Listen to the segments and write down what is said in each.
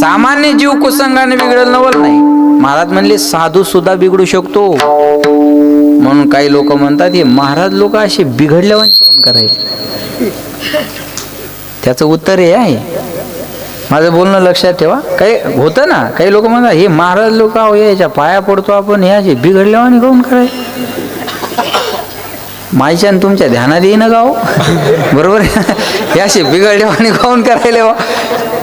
सामान्य जीव कुसंगाने बिघडल नवल नाही. महाराज म्हणले साधू सुद्धा बिघडू शकतो. म्हणून काही लोक म्हणतात हे महाराज लोक असे बिघडल्यावर कोण करायचे. त्याचं उत्तर हे आहे. माझं बोलणं लक्षात ठेवा. काही होतं ना, काही लोक म्हणतात हे महाराज लोक आहो याच्या पाया पडतो आपण, हे असे बिघडल्यावर कोण करायचे. माझ्या आणि तुमच्या ध्यानात येईन गाव बरोबर. हे असे बिघडल्यावर कोण करायला.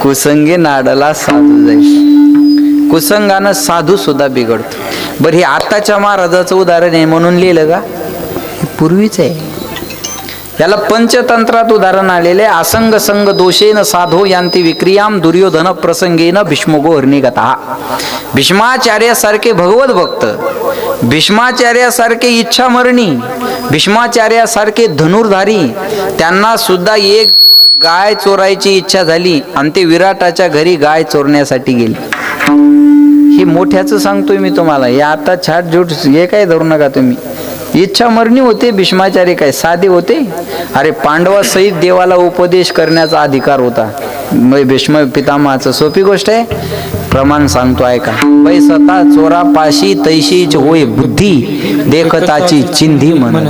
कुसंगी नाडला साधू जाईल. कुसंगानं साधू सुद्धा बिघडतो. बरं हे आताच्या महाराजाचं उदाहरण आहे म्हणून लिहिलं का, हे पूर्वीच आहे. याला पंचतंत्रात उदाहरण आलेले. असंग संग दोषेन साधो यांती विक्रियाम दुर्योधन प्रसंगेन भीष्मगो हरणीगता. भीष्माचार्यासारखे भगवत भक्त, भीष्माचार्यासारखे इच्छामरणी, भीष्माचार्यासारखे धनुर्धारी, त्यांना सुद्धा एक दिवस गाय चोरायची इच्छा झाली आणि ते विराटाच्या घरी गाय चोरण्यासाठी गेले. हे मोठ्याचं सांगतोय मी तुम्हाला. हे आता छाट झूट हे काय धरू नका तुम्ही. इच्छा मरणी होते. भीष्माचार्य काय साधे होते. अरे पांडवासहित देवाला उपदेश करण्याचा अधिकार होता. भीष्म पितामहाचं सोपी गोष्ट आहे. प्रमाण सांगतो ऐका. पैसता चोरा पाशी तैशीच होय बुद्धी देखताची चिंधी म्हण.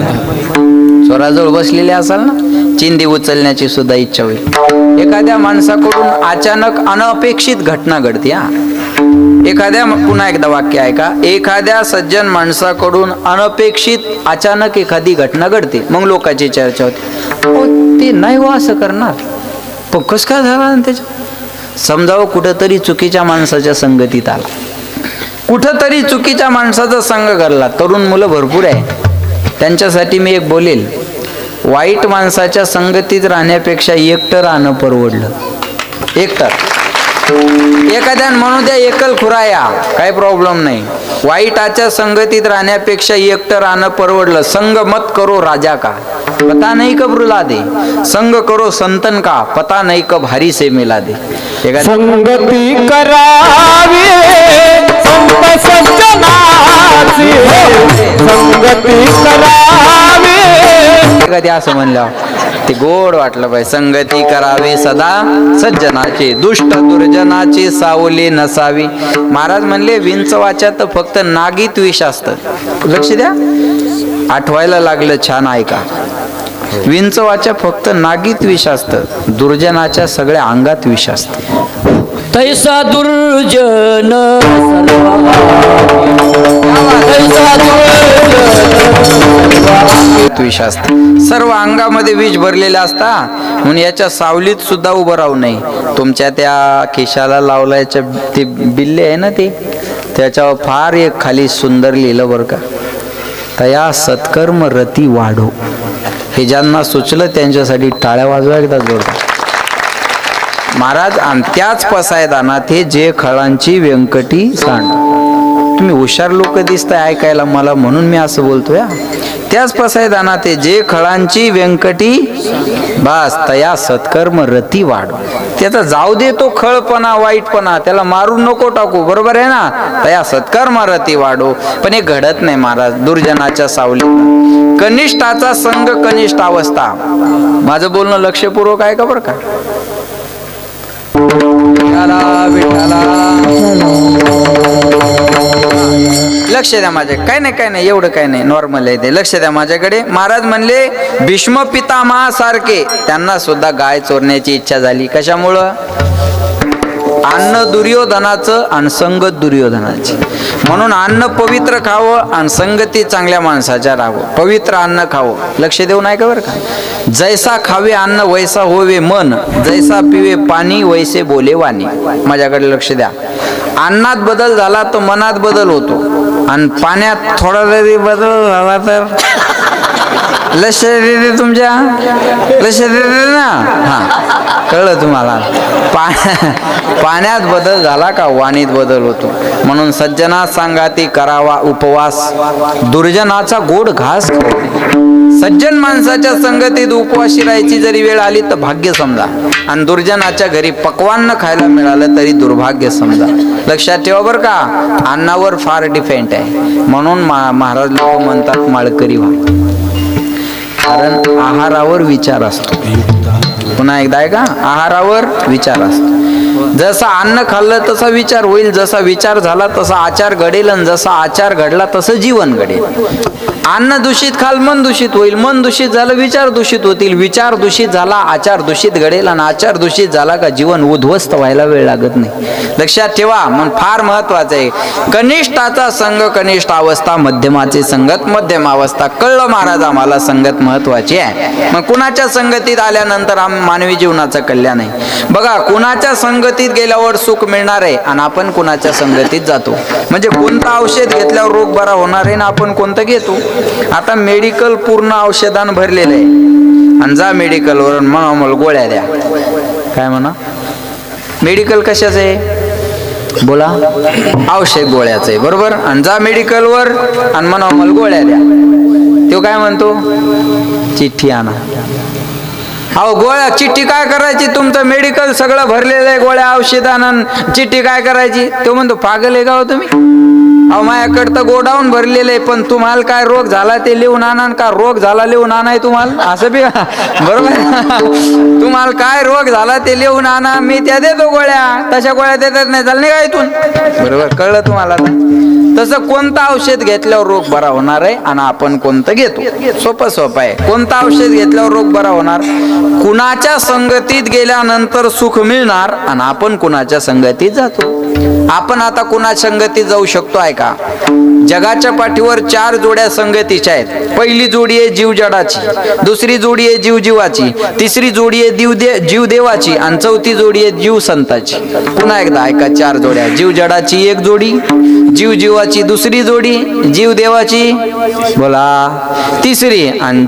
चोराजवळ बसलेले असाल ना, चिंधी उचलण्याची सुद्धा इच्छा होईल. एखाद्या माणसाकडून अचानक अनपेक्षित घटना घडते. पुन्हा एकदा वाक्य ऐका. एखाद्या सज्जन माणसाकडून अनपेक्षित अचानक एखादी घटना घडते. मग लोकांची चर्चा होते. ते नाही हो असं करणार, पण कस काय झाला त्याच्या. समजावं कुठंतरी चुकीच्या माणसाच्या संगतीत आला, कुठंतरी चुकीच्या माणसाचा संग करला. तरुण मुलं भरपूर आहे, त्यांच्यासाठी मी एक बोलेल. वाईट माणसाच्या संगतीत राहण्यापेक्षा एकटं राहणं परवडलं. एकटं एखाद्या म्हणू द्या एकल खुराया, काही प्रॉब्लेम नाही. वाईटाच्या संगतीत राहण्यापेक्षा एकटं राहणं परवडलं. संग मत करो राजा का पता नहीं कब रुला दे, संग करो संतन का पता नहीं कब हरी से मिला दे. संगती करावी संत सज्जनाची, संगती करावी. कधी असं म्हणलं ते गोड वाटलं पाहिजे. संगती करावे सदा सज्जनाचे, दुष्ट दुर्जनाची सावली नसावी. महाराज म्हणले विंचवाच्यात फक्त नागीत विष असतं. लक्ष द्या, आठवायला लागलं, छान ऐका. विंचवाच्या फक्त नागीत विष असतं, दुर्जनाच्या सगळ्या अंगात विष असतं. तैसा दुर्जन विष असतं, सर्व अंगामध्ये विष भरलेले असता. म्हणून याच्या सावलीत सुद्धा उभं राहू नये. तुमच्या त्या केशाला लावल्याच्या ते बिल्ले आहे ना, ते त्याच्यावर फार एक खाली सुंदर लिहिलं बरं का, तया सत्कर्म रती वाढो. हे ज्यांना सुचलं त्यांच्यासाठी टाळ्या वाजवा एकदा जोरदार. महाराज आणि त्याच पसायदानात हे जे खळांची व्यंकटी सांड. तुम्ही हुशार लोक दिसताय ऐकायला मला, म्हणून मी असं बोलतोय. त्याच पसायदानात जे खळांची व्यंकटी बास तया सत्कर्म रती वाढ. त्याचा जाऊ दे तो खळपणा वाईटपणा, त्याला मारून नको टाकू, बरोबर आहे ना. तया सत्कर्म रती वाढो. पण हे घडत नाही महाराज दुर्जनाच्या सावलीत. कनिष्ठाचा संग कनिष्ठ अवस्था. माझं बोलणं लक्षपूर्वक आहे का बरं का. लक्ष द्या माझ्या. काय नाही काय नाही एवढं काय नाही, नॉर्मल आहे ते. लक्ष द्या माझ्याकडे. महाराज म्हणले भीष्म पितामहासारखे त्यांना सुद्धा गाय चोरण्याची इच्छा झाली. कशामुळं. अन्न दुर्योधनाचं आणि संगत दुर्योधनाची. म्हणून अन्न पवित्र खावं आणि संगती चांगल्या माणसाच्या राहावं. पवित्र अन्न खावं. लक्ष देऊन ऐका बरं का. जैसा खावे अन्न वैसा होवे मन, जैसा पिवे पाणी वैसे बोले वाणी. माझ्याकडे लक्ष द्या. अन्नात बदल झाला तर मनात बदल होतो, आणि पाण्यात थोडा जरी बदल झाला तर लक्ष देते तुमच्या. लक्ष देते ना. हा कळलं तुम्हाला. पाण्यात बदल झाला का वाणीत बदल होतो. म्हणून सज्जना सांगाती करावा उपवास, दुर्जनाचा गोड घास खाऊ. सज्जन माणसाच्या संगतीत उपवाशी राहायची जरी वेळ आली तर भाग्य समजा, आणि दुर्जनाच्या घरी पक्वान्न खायला मिळालं तरी दुर्भाग्य समजा. लक्षात ठेवा बरं का. अन्नावर फार डिपेंड आहे. म्हणून महाराज लोक म्हणतात माळकरी व्हा, कारण आहारावर विचार असतो. पुन्हा एकदा आहे का, आहारावर विचार असतो. जसं अन्न खाल्लं तसा विचार होईल, जसा विचार झाला तसा आचार घडेल, आणि जसा आचार घडला तसं जीवन घडेल. अन्न दूषित खाल मन दूषित होईल, मन दूषित झालं विचार दूषित होतील, विचार दूषित झाला आचार दूषित घडेल, आणि आचार दूषित झाला का जीवन उद्ध्वस्त व्हायला वेळ लागत नाही. लक्षात ठेवा. मग फार महत्वाचं आहे. कनिष्ठाचा संघ कनिष्ठ अवस्था, मध्यमाची संगत मध्यम अवस्था. कळलं महाराज आम्हाला संगत महत्वाची आहे. मग कुणाच्या संगतीत आल्यानंतर मानवी जीवनाचं कल्याण आहे. बघा, कुणाच्या संगतीत गेल्यावर सुख मिळणार आहे आणि आपण कुणाच्या संगतीत जातो. म्हणजे कोणतं औषध घेतल्यावर रोग बरा होणार आहे ना आपण कोणतं घेतो. आता मेडिकल पूर्ण औषधानं भरलेलं आहे, आणि जा मेडिकलवर म्हणा मला गोळ्या द्या. काय म्हणा, मेडिकल कशाचं आहे बोला, औषध गोळ्याचं आहे बरोबर. आणि जा मेडिकलवर आणि म्हणा मला गोळ्या द्या. तो काय म्हणतो, चिठ्ठी आणा. अहो गोळ्या चिठ्ठी काय करायची, तुमचं मेडिकल सगळं भरलेलं आहे गोळ्या औषधानं, चिठ्ठी काय करायची. तो म्हणतो पागल आहे का हो तुम्ही. अहो माझ्याकडं तर गोडाऊन भरलेलं आहे, पण तुम्हाला काय रोग झाला ते लिहून आणा, का रोग झाला लिहून आणाय तुम्हाला, असं बी बरोबर. तुम्हाला काय रोग झाला ते लिहून आणा, मी त्या देतो गोळ्या. तशा गोळ्या देतात नाही चालणे का इथून, बरोबर. कळलं तुम्हाला. तसं कोणतं औषध घेतल्यावर रोग बरा होणार आहे आणि आपण कोणतं घेतो. सोपं सोपं आहे. कोणतं औषध घेतल्यावर रोग बरा होणार, कुणाच्या संगतीत गेल्यानंतर सुख मिळणार आणि आपण कुणाच्या संगतीत जातो. आपण आता कुणा संगतीत जाऊ शकतो आहे का. जगाच्या पाठीवर 4 जोड्या संगतीच्या आहेत. पहिली जोडी आहे जीव जडाची, दुसरी जोडी आहे जीव जीवाची, तिसरी जोडी आहे जीव देवाची, आणि चौथी जोडी आहे जीव संताची. पुन्हा एकदा ऐका, 4 जोड्या. जीव जडाची एक जोडी, जीव जीवाची दुसरी जोडी, जीव देवाची बोला तिसरी, आणि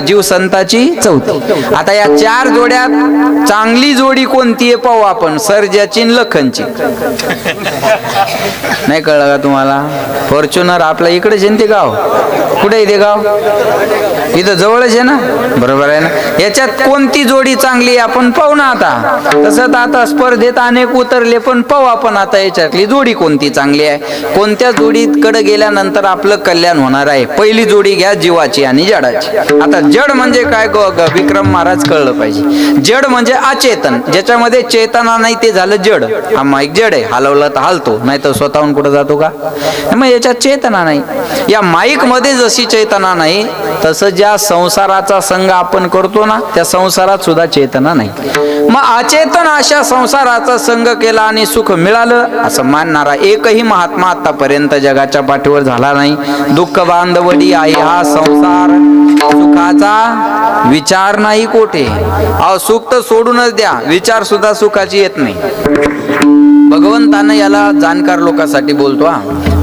जीव संताची चौथी. आता या 4 जोड्यात चांगली जोडी कोणती आहे पाहू आपण. सर्जाची लखनची. नाही कळलं का तुम्हाला. फॉर्च्युनर आपल्या इकडेच आहे ते गाव. कुठे आहे ते गाव, इथं जवळच आहे ना, बरोबर आहे ना. याच्यात कोणती जोडी चांगली आहे आपण पाहू ना. आता तसं आता स्पर्धेत अनेक उतरले, पण पाहू आपण आता याच्यातली जोडी कोणती चांगली आहे, कोणत्या जोडीकडे गेल्यानंतर आपलं कल्याण होणार आहे. पहिली जोडी घ्या जीवाची आणि जडाची. आता जड म्हणजे काय विक्रम महाराज कळलं पाहिजे. जड म्हणजे अचेतन, ज्याच्यामध्ये चेतना नाही ते झालं जड. हा माईक जड आहे, हलवलं तर हलतो, नाही तर स्वतःहून कुठं जातो का. मग याच्यात चेतना नाही. या माईक मध्ये जशी चेतना नाही, तसं ज्या संसाराचा संग आपण करतो ना, त्या संसारात सुद्धा चेतना नाही. मग अचेतन अशा संसाराचा संग केला आणि सुख मिळालं असं मानणारा एकही महात्मा आतापर्यंत जगाच्या पाठीवर झाला नाही. दुःख बांधवडी आहे हा संसार, सुखाचा विचार नाही कोठे. अहो सुख तर सोडूनच द्या, विचार सुद्धा सुखाची येत नाही. भगवंताने याला जाणकार लोकांसाठी बोलतो.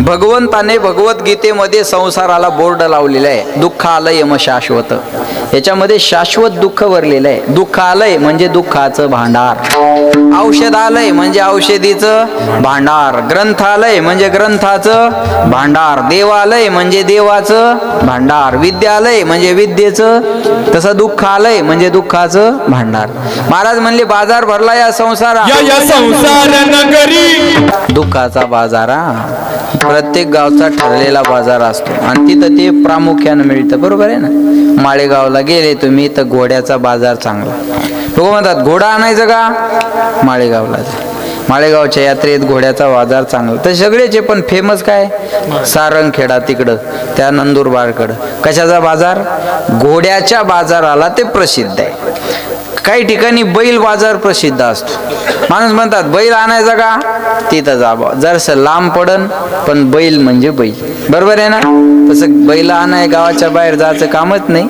भगवंताने भगवद्गीतेमध्ये संसाराला बोर्ड लावलेला आहे. दुःख आलंय यम शाश्वत, याच्यामध्ये शाश्वत दुःख भरलेलं आहे. दुःख आलंय म्हणजे दुःखाचं भांडार, औषधालय म्हणजे औषधीचं भांडार, ग्रंथालय म्हणजे ग्रंथाचं भांडार, देवालय म्हणजे देवाचं भांडार, विद्यालय म्हणजे विद्येचं, तसं दुःखालय म्हणजे दुःखाचं भांडार. महाराज म्हणले बाजार भरला या संसारा, संसार नगरी दुःखाचा बाजारा. प्रत्येक गावचा ठरलेला बाजार असतो आणि तिथं ते प्रामुख्यानं मिळतं, बरोबर आहे ना. माळेगावला गेले तुम्ही तर घोड्याचा बाजार चांगला. लोक म्हणतात घोडा आणायचं का, माळेगावला जा. माळेगावच्या यात्रेत घोड्याचा बाजार चांगला. तर सगळेचे पण फेमस काय, सारंगखेडा तिकडं, त्या नंदुरबारकडं कशाचा बाजार, घोड्याच्या बाजाराला ते प्रसिद्ध आहे. काही ठिकाणी बैल बाजार प्रसिद्ध असतो. माणूस म्हणतात बैल आणायचा का, तिथं जावं, जरसं लांब पडन पण बैल म्हणजे बैल, बरोबर आहे ना. तसं बैल आणाय गावाच्या बाहेर जायचं कामच नाही.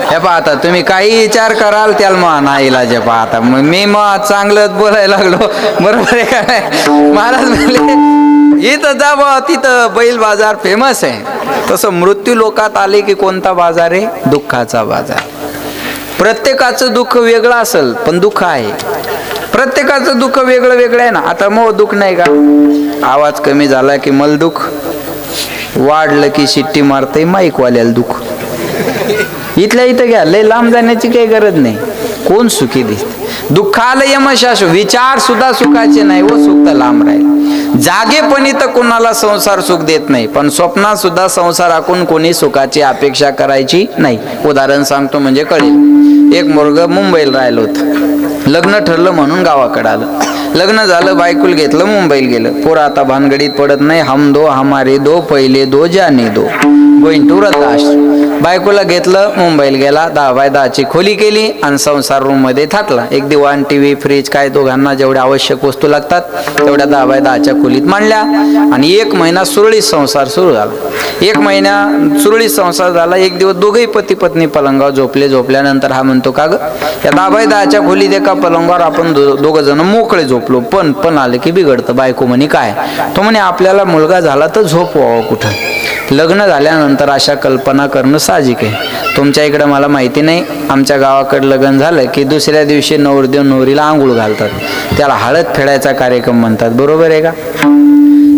हे पाहता तुम्ही काही विचार कराल त्याला मग नाईलाज आहे. पाहता मग मी मग चांगलंच बोलायला लागलो, बरोबर आहे का नाही. महाराज म्हणले इथं जावं, तिथं बैल बाजार फेमस आहे. तसं मृत्यू लोकात आले की कोणता बाजार आहे, दुःखाचा बाजार. प्रत्येकाचं दुःख वेगळं असेल पण दुःख आहे. प्रत्येकाचं दुःख वेगळं वेगळं आहे ना. आता मग दुःख नाही का, आवाज कमी झाला की मल दुःख, वाढलं की शिट्टी मारतंय माईकवाल्याला दुःख. इथल्या इथं घ्या, लय लांब जाण्याची काही गरज नाही. कोण सुखी दिसते. दुःखाला यमशाश, विचार सुद्धा सुखाचे नाही व सुख तर लांब राहील. जागेपणी तर कोणाला संसार सुख देत नाही, पण स्वप्नात सुद्धा संसाराकडून कोणी सुखाची अपेक्षा करायची नाही. उदाहरण सांगतो म्हणजे कळेल. एक मुलगा मुंबईला राहिलं होतं, लग्न ठरलं म्हणून गावाकडे आलं. लग्न झालं, बायकुल घेतलं, मुंबईला गेलं. पोरं आता भानगडीत पडत नाही. हम दो हमारे दो, पहिले दो जाने दो, गोइंग टू वृद्धाश्रम. बायकोला घेतलं, मुंबईला गेला. 10x10ची खोली केली आणि संसार रूम मध्ये थाटला. एक दिवाण, टीव्ही, फ्रीज, काय दोघांना जेवढ्या आवश्यक वस्तू लागतात तेवढ्या 10x10च्या खोलीत मांडल्या आणि 1 महिना सुरळीत संसार सुरू झाला. 1 महिना सुरळीत संसार झाला. एक दिवस दोघेही पती पत्नी पलंगावर झोपले. झोपल्यानंतर हा म्हणतो, का ग या 10x10च्या खोलीत एका पलंगावर आपण दोघं जण मोकळे झोपलो, पण आले की बिघडतं. बायको म्हणे, काय? तो म्हणे, आपल्याला मुलगा झाला तर झोपवावं कुठं. लग्न झाल्यानंतर अशा कल्पना करणं साहजिक आहे. तुमच्या इकडं मला माहिती नाही, आमच्या गावाकडे लग्न झालं की दुसऱ्या दिवशी नवरदेव नवरीला आंघोळ घालतात. त्याला हळद फेडायचा कार्यक्रम म्हणतात. बरोबर आहे का?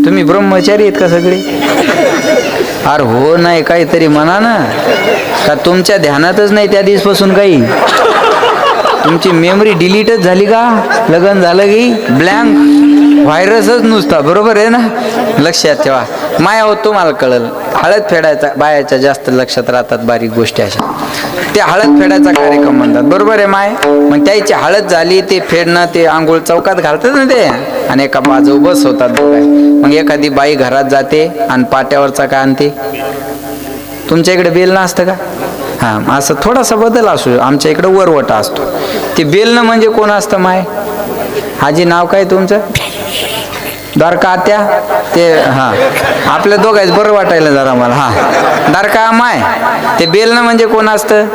तुम्ही ब्रह्मचारी आहेत का सगळे? अरे हो, नाही काहीतरी म्हणा ना. का तुमच्या ध्यानातच नाही त्या दिवसपासून काही? तुमची मेमरी डिलीटच झाली का? लग्न झालं की ब्लँक व्हायरसच नुसता. बरोबर आहे ना? लक्षात ठेवा. माया हो, तुम्हाला कळलं. हळद फेडायचा बायाच्या जास्त लक्षात राहतात बारीक गोष्टी अशा. ते हळद फेडायचा कार्यक्रम म्हणतात. बरोबर आहे माय? मग त्याची हळद झाली, ते फेडणं, ते आंघोळ चौकात घालतात ना ते, आणि एका बाजू बस होतात दोघाय. मग एखादी बाई घरात जाते आणि पाट्यावरचा का आणते. तुमच्या इकडे बेलणं असतं का? हां, असं थोडासा बदल असू. आमच्या इकडे वरवटा असतो. ते बेलणं म्हणजे कोण असतं माय? हाजी, नाव काय तुमचं? द्वारका आत्या? ते हां, आपल्या दोघांच बरं वाटायला जरा मला. हां, द्वारका माय. ते बेलणं म्हणजे कोण असतं?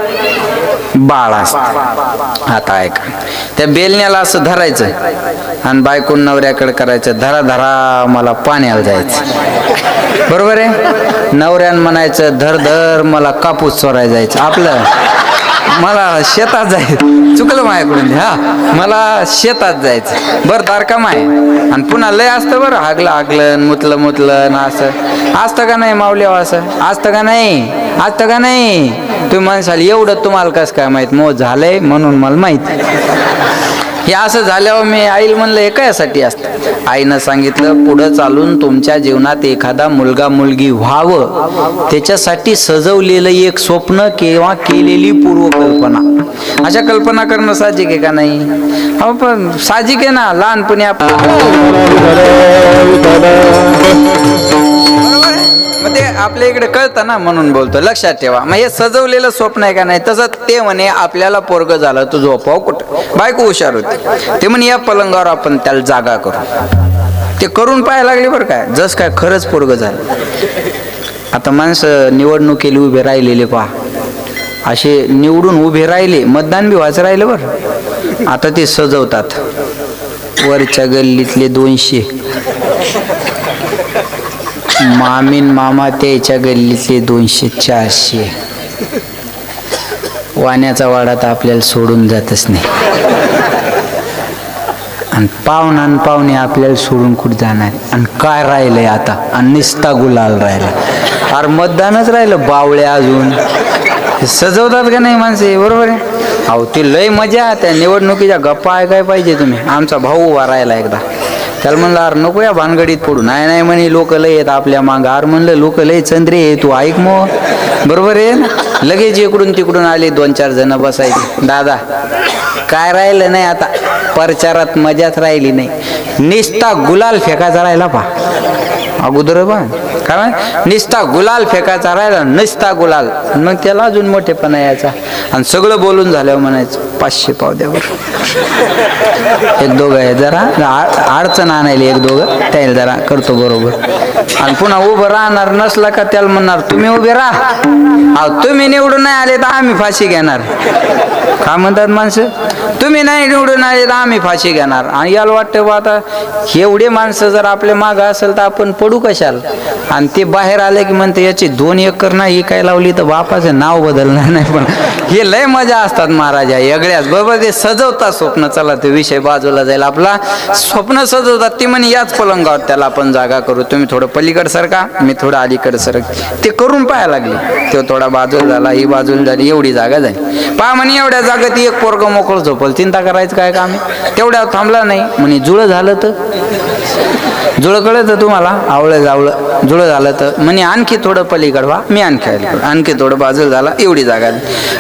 बाळ असतं. आता ऐका, त्या बेलण्याला असं धरायचं आणि बायकोन नवऱ्याकडे करायचं, धरा धरा मला पाण्याला जायचं. बरोबर आहे? नवऱ्यानं म्हणायचं, धर धर मला कापूस चोरायला जायचं. आपलं मला शेतात जायचं. चुकलं माझ्याकडून. हा, मला शेतात जायचं. बरं तारका माय. आणि पुन्हा लय असतं बरं, हागलं मुतलं असं असतं का नाही माऊलीवा? असं असतं का नाही? असतं का नाही? तुम्ही म्हणसाल एवढं तुम्हाला कसं काय माहित? मग झालंय म्हणून मला माहित. हे असं झाल्यावर मी आईला म्हणलं, हे कशासाठी असतं? आईनं सांगितलं, पुढं चालून तुमच्या जीवनात एखादा मुलगा मुलगी व्हावं, त्याच्यासाठी सजवलेलं एक स्वप्न किंवा केलेली पूर्वकल्पना. अशा कल्पना करणं साहजिक आहे का नाही? हो, पण साहजिक आहे ना. लहानपणी मग ते आपल्या इकडे कळतं ना, म्हणून बोलतो. लक्षात ठेवा. मग हे सजवलेलं स्वप्न आहे का नाही? तसं ते म्हणे, आपल्याला पोरग झालं तर झोपाव कुठं? बायको हुशार होती. ते म्हणे, या पलंगावर आपण त्याला जागा करू. ते करून पाहायला लागले बरं काय, जस काय खरंच पोरग झालं. आता माणसं निवडणुकीला उभे राहिलेले पहा, असे निवडून उभे राहिले, मतदान बी व्हायचं राहिलं बरं. आता ते सजवतात. वरच्या गल्लीतले 200, मामीन मामा त्याच्या गल्लीतले 200-400. वाण्याचा वाडा तर आपल्याला सोडून जातच नाही. आणि पाहुणे आपल्याला सोडून कुठे जाणार? आणि काय राहिलंय आता? आणि निस्ता गुलाल राहिला. अरे मतदानच राहिलं. बावळे अजून सजवतात का नाही माणसे? बरोबर आहे. अहो, ती लय मजा. त्या निवडणुकीच्या गप्पा ऐकाय पाहिजे तुम्ही. आमचा भाऊ उभा राहिला एकदा. त्याला म्हणलं, अरे नको या भानगडीत पडू. नाही म्हणे, लोक लय येत आपल्या मागं. अरे म्हणलं, लोक लय चंद्रे आहे, तू ऐक मग. बरोबर आहे ना? लगेच इकडून तिकडून आले 2-4 जण बसायचे. दादा, काय राहिलं नाही आता प्रचारात? मजाच राहिली नाही. निस्ता गुलाल फेकायचा राहिला पा अगोदर बा. काय निस्ता गुलाल फेकायचा राहिला, निस्ता गुलाल. मग त्याला अजून मोठेपणा यायचा. आणि सगळं बोलून झाल्यावर म्हणायचं, 500 पाव द्यावर. एक दोघं आहे, जरा अडचण आणायला एक दोघं, त्याला जरा करतो बरोबर. आणि पुन्हा उभं राहणार नसला का त्याला म्हणणार, तुम्ही उभे राहा. तुम्ही निवडून नाही आले तर आम्ही फाशी घेणार. काय म्हणतात माणसं? तुम्ही नाही निवडून आले तर आम्ही फाशी घेणार. आणि याला वाटतं बा, आता एवढे माणसं जर आपल्या मागं असेल तर आपण पडू कशाला? आणि ते बाहेर आले की म्हणते, याची 2 एकर नाही काय लावली तर बापाचं नाव बदलणार नाही. पण हे लय मजा असतात महाराजा वेगळ्याच. बरोबर, ते सजवतात स्वप्न. चला ते विषय बाजूला जाईल आपला. स्वप्न सजवतात. ती म्हणे, याच पलंगावर त्याला आपण जागा करू. तुम्ही थोडं पलीकडे सरका, मी थोडं अलीकडे सरक. ते करून पाहायला लागले. तो थोडा बाजूला झाला, ही बाजूला झाली, एवढी जागा झाली. पहा म्हणे, एवढ्या जागेत एक पोरग मोकळ झोपल, चिंता करायचं काय काम आहे. तेवढ्या थांबला नाही म्हणे जुळं झालं तर, जुळं कळतं तुम्हाला, आवळं जावळं जुळं झालं तर म्हणे आणखी थोडं पलीकडं व्हा, मी आणखी थोडं बाजूला झाला, एवढी जागा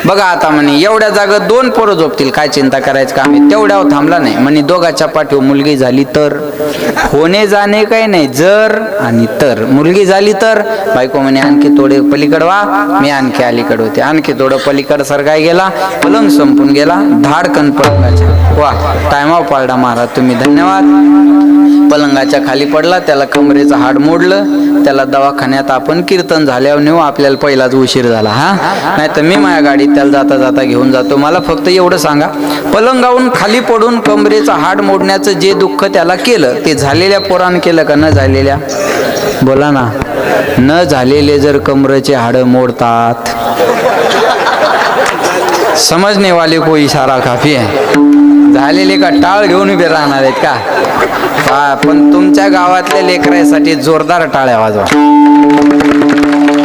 बघा. आता म्हणे एवढ्या जागा 2 पोरं झोपतील, काय चिंता करायचं काम आहे. तेवढ्यावर थांबला नाही म्हणे दोघाच्या पाठीवर मुलगी झाली तर, होणे जाणे काही नाही, जर आणि तर मुलगी झाली तर बायको म्हणे आणखी थोडे पलीकडं व्हा, मी आणखी अलीकडे होते. आणखी थोडं पलीकडं सरगाय गेला, पलंग संपून गेला, धाडकन पलंगाच्या. वा, टायमावर पाळला महाराज तुम्ही, धन्यवाद. पलंगाच्या खाली पडला, त्याला कमरेचं हाड मोडलं, त्याला दवाखान्यात आपण कीर्तन झाल्यावर नेऊ, आपल्याला पहिलाच उशीर झाला. हा, नाही तर मी माझ्या गाडीत त्याला जाता जाता घेऊन जातो. मला फक्त एवढं सांगा, पलंगावरून खाली पडून कमरेचं हाड मोडण्याचं जे दुःख त्याला केलं, ते झालेल्या पोरानं केलं का न झालेल्या? बोला ना. न झालेले जर कमरेचे हाड मोडतात, समजने वाले को इशारा काफी आहे. झालेले का टाळ घेऊन उभे राहणार आहेत का? पण तुमच्या गावातल्या लेकरासाठी जोरदार टाळ्या वाजवा.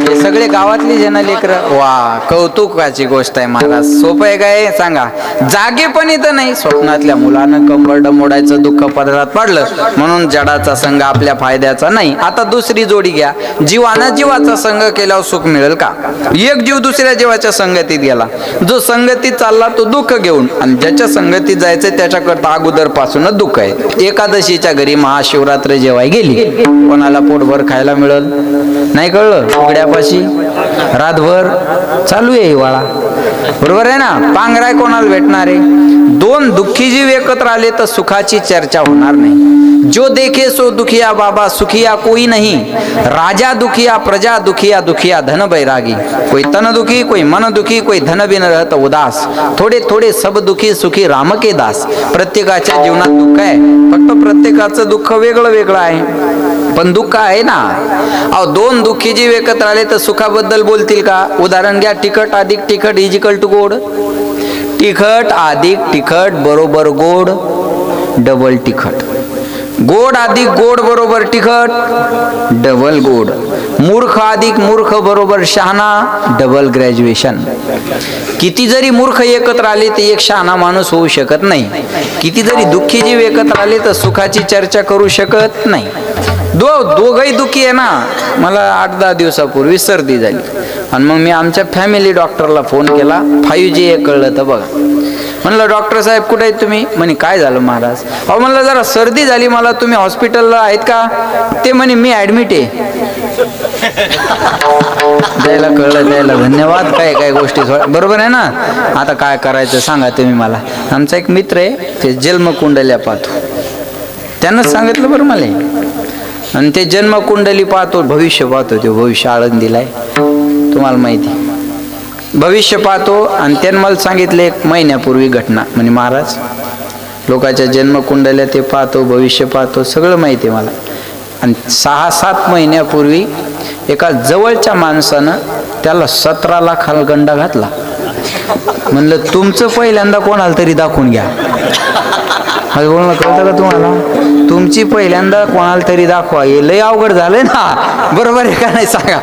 हे सगळे गावातली जन लेकर. वा, कौतुकाची गोष्ट आहे महाराज. सोपं आहे काय सांगा? जागेपणी तर नाही, स्वप्नातल्या मुलानं कंबरड मोडायचं दुःख पदरात पडलं म्हणून जडाचा संघ आपल्या फायद्याचा नाही. आता दुसरी जोडी घ्या, जीवानं जीवाचा संघ केल्यावर सुख मिळेल का? एक जीव दुसऱ्या जीवाच्या संगतीत गेला, जो संगतीत चालला तो दुःख घेऊन, आणि ज्याच्या संगतीत जायचं त्याच्याकरता अगोदर पासूनच दुःख आहे. एकादशीच्या घरी महाशिवरात्र जेवाय गेली, कोणाला पोटभर खायला मिळेल नाही कळलं, उघड्यापाशी रातभर चालू आहे हिवाळा, बरोबर आहे ना. पांघराय कोणाला भेटणार आहे? 2 दुःखी जीव एकत्र आले तर सुखाची चर्चा होणार नाही. जो देखे सो दुखिया बाबा, सुखिया कोई नहीं. राजा दुखिया, प्रजा दुखिया, दुखिया धन बैरागी. कोई तन दुखी, कोई मन दुखी, कोई धन बिन रहत उदास. थोडे थोडे सब दुखी, सुखी राम के दास. प्रत्येकाच्या जीवनात दुःख आहे, फक्त प्रत्येकाचं दुःख वेगळं वेगळं आहे, पण दुःख आहे ना. अहो, 2 दुःखी जीव एकत्र आले तर सुखाबद्दल बोलतील का? उदाहरण घ्या, तिखट अधिक तिखट इज इक्वल टू गोड. तिखट अधिक तिखट बरोबर गोड, डबल तिखट. गोड अधिक गोड बरोबर तिखट, डबल गोड. मूर्ख अधिक मूर्ख बरोबर शहाणा, डबल ग्रॅज्युएशन. किती जरी मूर्ख एकत्र आले तर एक शहाणा माणूस होऊ शकत नाही. किती जरी दुःखी जीव एकत्र आले तर सुखाची चर्चा करू शकत नाही. दोघही दुःखी आहे ना. मला 8-10 दिवसापूर्वी सर्दी झाली आणि मग मी आमच्या फॅमिली डॉक्टरला फोन केला. 5G कळलं तर बघा. म्हणलं डॉक्टर साहेब कुठे आहेत तुम्ही? म्हणे काय झालं महाराज? अहो म्हणलं जरा सर्दी झाली मला, तुम्ही हॉस्पिटलला आहेत का? ते म्हणे मी ॲडमिट आहे. द्यायला कळलं, द्यायला धन्यवाद. काय काय गोष्टी बरोबर आहे ना. आता काय करायचं सांगा तुम्ही मला. आमचा एक मित्र आहे, ते जन्मकुंडल्या पाहतो, त्यानंच सांगितलं बरं मला. आणि ते जन्मकुंडली पाहतो, भविष्य पाहतो. ते भविष्य आळंदीला आहे, तुम्हाला माहिती. भविष्य पाहतो आणि त्यानं मला सांगितलं 1 महिन्यापूर्वी घटना. म्हणे महाराज लोकांच्या जन्मकुंडल्या ते पाहतो, भविष्य पाहतो, सगळं माहिती आहे मला. आणि 6-7 महिन्यापूर्वी एका जवळच्या माणसानं त्याला 17 लाख गंडा घातला. म्हणलं तुमचं पहिल्यांदा कोणाला तरी दाखवून घ्या. बोलणं कळतं का तुम्हाला? तुमची पहिल्यांदा कोणाला तरी दाखवा. हे लय अवघड झालंय ना, बरोबर आहे का नाही सांगा?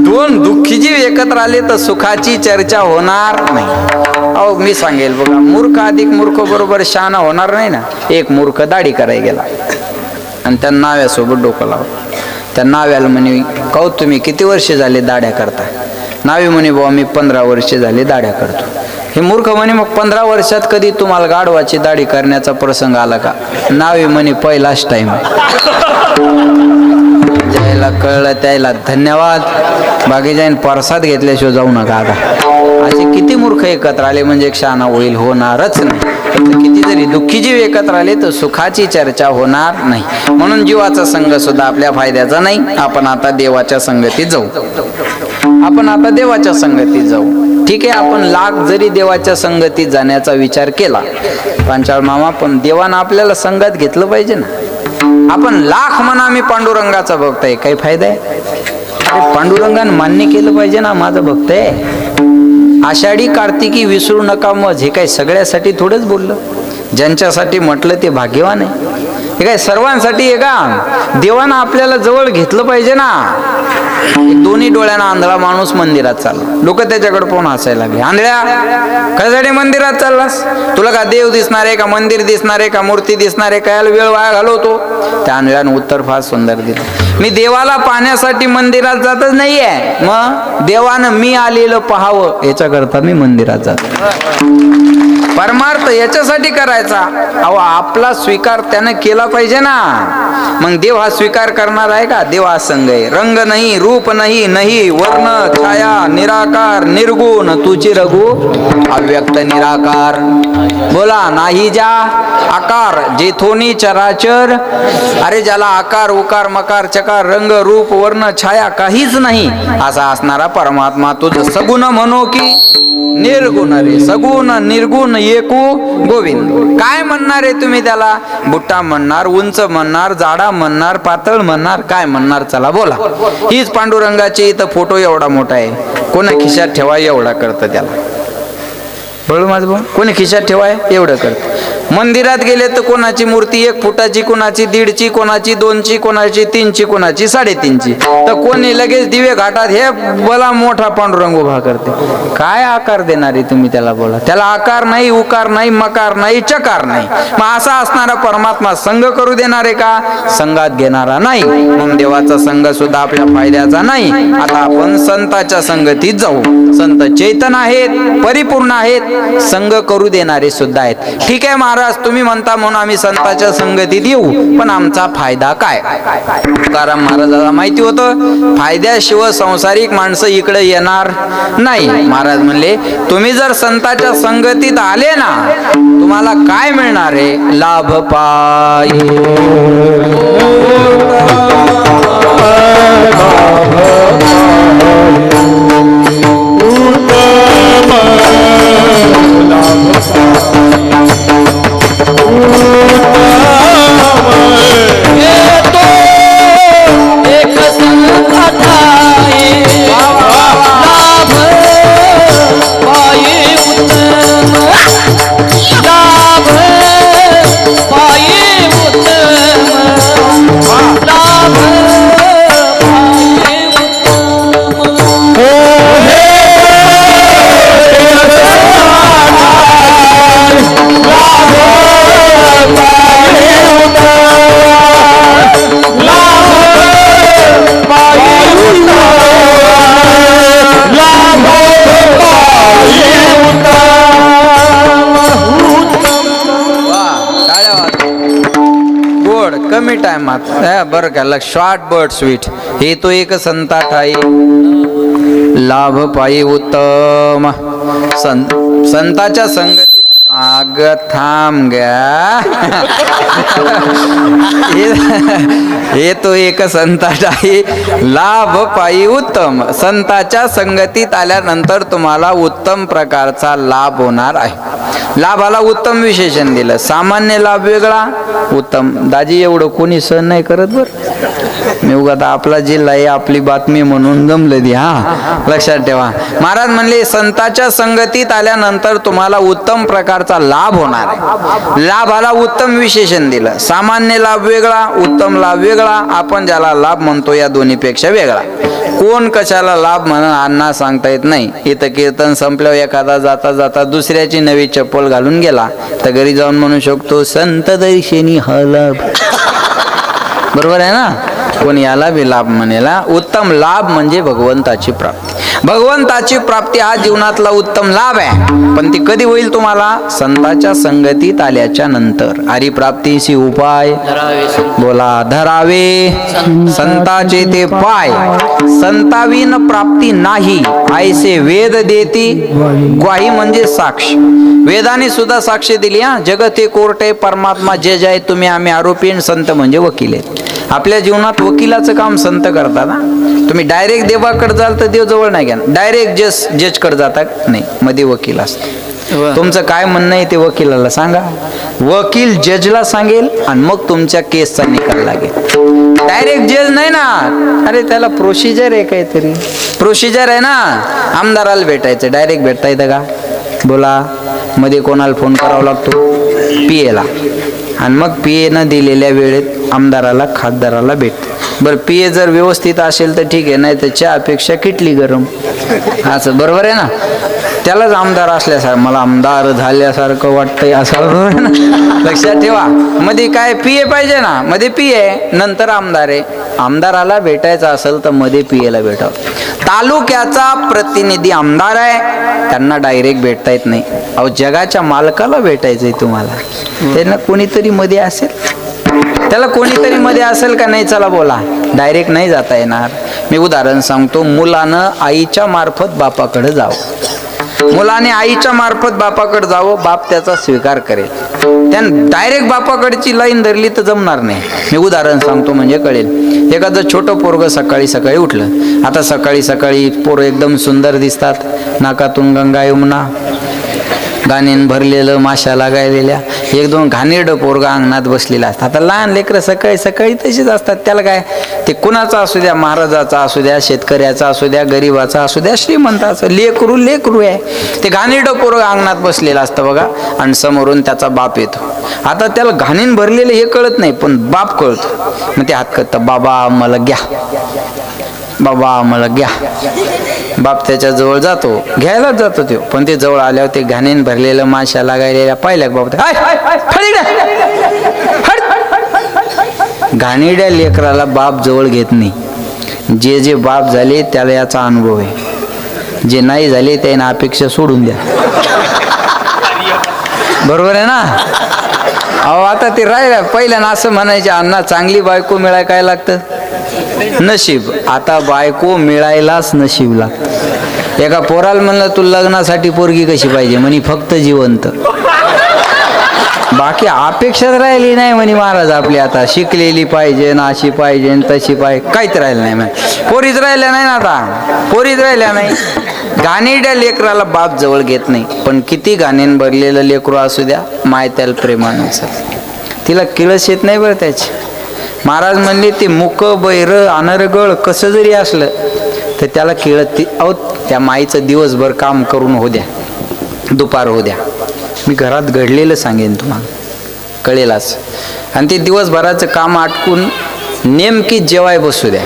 2 दुःखी जीव एकत्र आले तर सुखाची चर्चा होणार नाही. अहो मी सांगेल बघा, मूर्ख अधिक मूर्ख बरोबर शहाणा होणार नाही ना. एक मूर्ख दाढी करायला गेला आणि त्या नाव्यासोबत डोकं लावलं. त्या नाव्याला म्हणे काहो तुम्ही किती वर्ष झाले दाढ्या करता? नावी म्हणे बुवा मी 15 वर्ष झाले दाढ्या करतो. हे मूर्ख म्हणे मग 15 वर्षात कधी तुम्हाला गाढवाची दाढी करण्याचा प्रसंग आला का? नावी म्हणे पहिलाच टाइम. ज्याला कळलं त्याला धन्यवाद. बाकीच्या परसाद घेतल्याशिवाय जाऊ नका. आता असे किती मूर्ख एकत्र आले म्हणजे एक शहाणा होईल, होणारच नाही. किती जरी दुःखी जीव एकत्र आले तर सुखाची चर्चा होणार नाही. म्हणून जीवाचा संघ सुद्धा आपल्या फायद्याचा नाही. आपण आता देवाच्या संगतीत जाऊ. आपण आता देवाच्या संगतीत जाऊ. ठीक आहे, आपण लाख जरी देवाच्या संगतीत जाण्याचा विचार केला पांचाळ मामा, पण देवानं आपल्याला संगत घेतलं पाहिजे ना. आपण लाख म्हणा मी पांडुरंगाचा भक्त आहे, काही फायदा आहे? अरे पांडुरंगानं मान्य केलं पाहिजे ना माझा भक्त आहे. आषाढी कार्तिकी विसरू नका मज, हे काय सगळ्यासाठी थोडंच बोललं. ज्यांच्यासाठी म्हटलं ते भाग्यवान आहे. हे काय सर्वांसाठी आहे का? देवानं आपल्याला जवळ घेतलं पाहिजे ना. एक दोन्ही डोळ्यानं आंधळा माणूस मंदिरात चालला. लोक त्याच्याकडे पाहून हसायला लागले. आंधळ्या, कशासाठी मंदिरात चाललास? तुला का देव दिसणार आहे का, मंदिर दिसणार आहे का, मूर्ती दिसणार आहे का, याला वेळ वाया घालवतो? त्या आंधळ्यानं उत्तर फार सुंदर दिलं. मी देवाला पाहण्यासाठी मंदिरात जातच नाहीये, मग देवानं मी आलेलं पाहावं याच्याकरता मी मंदिरात जातो. परमार्थ याच्यासाठी करायचा. अहो, आपला स्वीकार त्यानं केला पाहिजे ना. मग देव हा स्वीकार करणार आहे का? देव हा संग आहे. रंग नाही, रूप नाही, नाही वर्ण छाया, निराकार निर्गुण तुची रघु अव्यक्त निराकार. बोला नाही ज्या आकार जेथोनी चराचर. अरे ज्याला आकार उकार मकार चकार रंग रूप वर्ण छाया काहीच नाही असा असणारा परमात्मा तुझं सगुण म्हणो की निर्गुण रे. सगुण निर्गुण एकू गोविंद. काय म्हणणार आहे तुम्ही त्याला? बुट्टा म्हणणार, उंच म्हणणार, जाडा म्हणणार, पातळ म्हणणार, काय म्हणणार? चला बोला. हीच पांडुरंगाची इथं फोटो एवढा मोठा आहे, कोणा खिशात ठेवा एवढा करतं त्याला. बरोबर माझं भाऊ? कोणी खिशात ठेवाय एवढं करतं. मंदिरात गेले तर कोणाची मूर्ती 1 फुटाची, कोणाची 1.5ची, कोणाची 2ची, कोणाची 3ची, कोणाची 3.5ची. तर कोणी लगेच दिवे घाटात हे बोला मोठा पांडुरंग उभा करते. काय आकार देणारे तुम्ही त्याला? बोला. त्याला आकार नाही, उकार नाही, मकार नाही, चकार नाही. मग असा असणारा परमात्मा संग करू देणारे का? संगात घेणारा नाही. मग देवाचा संघ सुद्धा आपल्या फायद्याचा नाही. आता आपण संताच्या संगतीत जाऊ. संत चैतन्य आहेत, परिपूर्ण आहेत, संग करू देणारे सुद्धा आहेत. ठीक आहे महाराज, तुम्ही म्हणता म्हणून आम्ही संतांच्या संगतीत येऊ, पण आमचा फायदा काय? तुकाराम महाराजाला माहिती होतं फायद्याशिवाय संसारिक माणसं इकडे येणार नाही. महाराज म्हणले तुम्ही जर संतांच्या संगतीत आले ना, तुम्हाला काय मिळणार आहे? लाभ पायी कमी टाइमात बरं का. शॉर्ट बट स्वीट हे तो एक संता ठाई लाभ पायी उत्तम. संताच्या संगतीत आग थांब ग्या हे तो एक संता ठाई लाभ पायी उत्तम. संताच्या संगतीत आल्यानंतर तुम्हाला उत्तम प्रकारचा लाभ होणार आहे. लाभाला उत्तम विशेषण दिलं. सामान्य लाभ वेगळा, उत्तम. दाजी एवढं कोणी सहन नाही करत बरं. मी उगा आपला जिल्हा आहे, आपली बातमी म्हणून जमलं दी. हा लक्षात ठेवा. महाराज म्हणले संताच्या संगतीत आल्यानंतर तुम्हाला उत्तम प्रकारचा लाभ होणार आहे. लाभाला उत्तम विशेषण दिलं. सामान्य लाभ वेगळा, उत्तम लाभ वेगळा. आपण ज्याला लाभ म्हणतो या दोन्हीपेक्षा वेगळा. कोण कशाला लाभ म्हणून अण्णा सांगता येत नाही. इथं कीर्तन संपल्यावर एखादा जाता जाता दुसऱ्याची नवी चप्पल घालून गेला तर घरी जाऊन म्हणू शकतो संत दर्शनी हा लाभ. बरोबर आहे ना? कोण याला बी लाभ म्हणेला. उत्तम लाभ म्हणजे भगवंताची प्राप्ती. भगवंताची प्राप्ती हा जीवनातला उत्तम लाभ आहे. पण ती कधी होईल तुम्हाला? संताच्या संगतीत आल्याच्या नंतर. हरिप्राप्तीशी उपाय बोला धरावे संताचे ते पाय. संताविन प्राप्ती नाही ऐसे वेद देती ग्वाही म्हणजे साक्ष. वेदाने सुद्धा साक्ष दिली. हा जगत हे कोर्ट आहे, परमात्मा जज आहे, तुम्ही आम्ही आरोपी, संत म्हणजे वकील आहेत. आपल्या जीवनात वकिलाचं काम संत करतात. तुम्ही डायरेक्ट देवाकडे जाल तर देव जवळ नाही घ्या. डायरेक्ट जज कडे जातात नाही, मध्ये वकील असतो. तुमचं काय म्हणणं आहे ते वकिलाला सांगा. वकील जजला सांगेल आणि मग तुमच्या केसचा निकाल लागेल. डायरेक्ट जज नाही ना. अरे त्याला प्रोसिजर आहे, काहीतरी प्रोसिजर आहे ना. आमदाराला भेटायचं डायरेक्ट भेटता येतं का? बोला. मध्ये कोणाला फोन करावा लागतो? PA ला. आणि मग PA न दिलेल्या वेळेत आमदाराला खासदाराला भेटतं. बरं पिये जर व्यवस्थित असेल तर ठीक आहे, नाही तर चहापेक्षा किटली गरम, असं बरोबर आहे ना. त्यालाच आमदार असल्यासारखं, मला आमदार झाल्यासारखं वाटतंय असं, बरोबर आहे ना. लक्षात ठेवा, मध्ये काय पिये पाहिजे ना, मध्ये पिये नंतर आमदार आहे. आमदाराला भेटायचं असेल तर मध्ये पियेला भेटावं. तालुक्याचा प्रतिनिधी आमदार आहे, त्यांना डायरेक्ट भेटता येत नाही. अहो जगाच्या मालकाला भेटायचंय तुम्हाला, त्यांना कोणीतरी मध्ये असेल, त्याला कोणीतरी मध्ये असेल का नाही, चला बोला. डायरेक्ट नाही जाता येणार. मी उदाहरण सांगतो, मुलानं आईच्या मार्फत बापाकडे जावं, मुलाने आईच्या मार्फत बापाकडे जावं, बाप त्याचा स्वीकार करेल. त्यानं डायरेक्ट बापाकडची लाईन धरली तर जमणार नाही. मी उदाहरण सांगतो म्हणजे कळेल. एखादं छोटं पोरग सकाळी सकाळी उठलं, आता सकाळी सकाळी पोरं एकदम सुंदर दिसतात, नाकातून गंगा यमुना, गाणीन भरलेलं, माशा लागायलेल्या, एक दोन घाणेरडं पोरगा अंगणात बसलेला असतात. आता लहान लेकरं सकाळी सकाळी तशीच असतात. त्याला काय, ते कुणाचा असू द्या, महाराजाचा असू द्या, शेतकऱ्याचा असू द्या, गरीबाचा असू द्या, श्रीमंताचं, लेकरू लेकरू आहे. ते घाणेरडं पोरगा अंगणात बसलेलं असतं बघा, आणि समोरून त्याचा बाप येतो. आता त्याला घाणीन भरलेलं हे कळत नाही, पण बाप कळतो. मग ते हात करतं, बाबा मला घ्या, बाबा मला घ्या. बाप त्याच्या जवळ जातो, घ्यायलाच जातो तो, पण ते जवळ आल्यावर ते घाणीन भरलेलं, माशा लागायलेल्या पाहिल्या बाप, घाणेरड्या लेकराला बाप जवळ घेत नाही. जे जे बाप झाले त्याला याचा अनुभव आहे, जे नाही झाले त्यांना अपेक्षा सोडून द्या, बरोबर आहे ना. अहो आता ते राहिलं, पहिल्यानं असं म्हणायचे, अण्णा चांगली बायको मिळाय काय लागतं, नशीब. आता बायको मिळायलाच नशीब लागतं. एका पोराला म्हणलं तू लग्नासाठी पोरगी कशी पाहिजे, म्हणे फक्त जिवंत, बाकी अपेक्षाच राहिली नाही म्हणे महाराज आपली. आता शिकलेली पाहिजे ना, अशी पाहिजे तशी पाहिजे, काहीच राहिलं नाही म्हणे. पोरीच राहिल्या नाही ना, आता पोरीच राहिल्या नाही. घाणेरड्या लेकराला बाप जवळ घेत नाही, पण किती घाणेन भरलेलं लेकरू असू द्या, माय त्याला प्रेमानं तिला किळस येत नाही बरं त्याची. महाराज म्हणले ते मुक बैर अनरगळ कसं जरी असलं तर त्याला किळत अहो त्या माईचं दिवसभर काम करून हो द्या, दुपार हो द्या. मी घरात घडलेलं सांगेन तुम्हाला, कळेलच. आणि ते दिवसभराचं काम आटकून नेमकी जेवाय बसू द्या,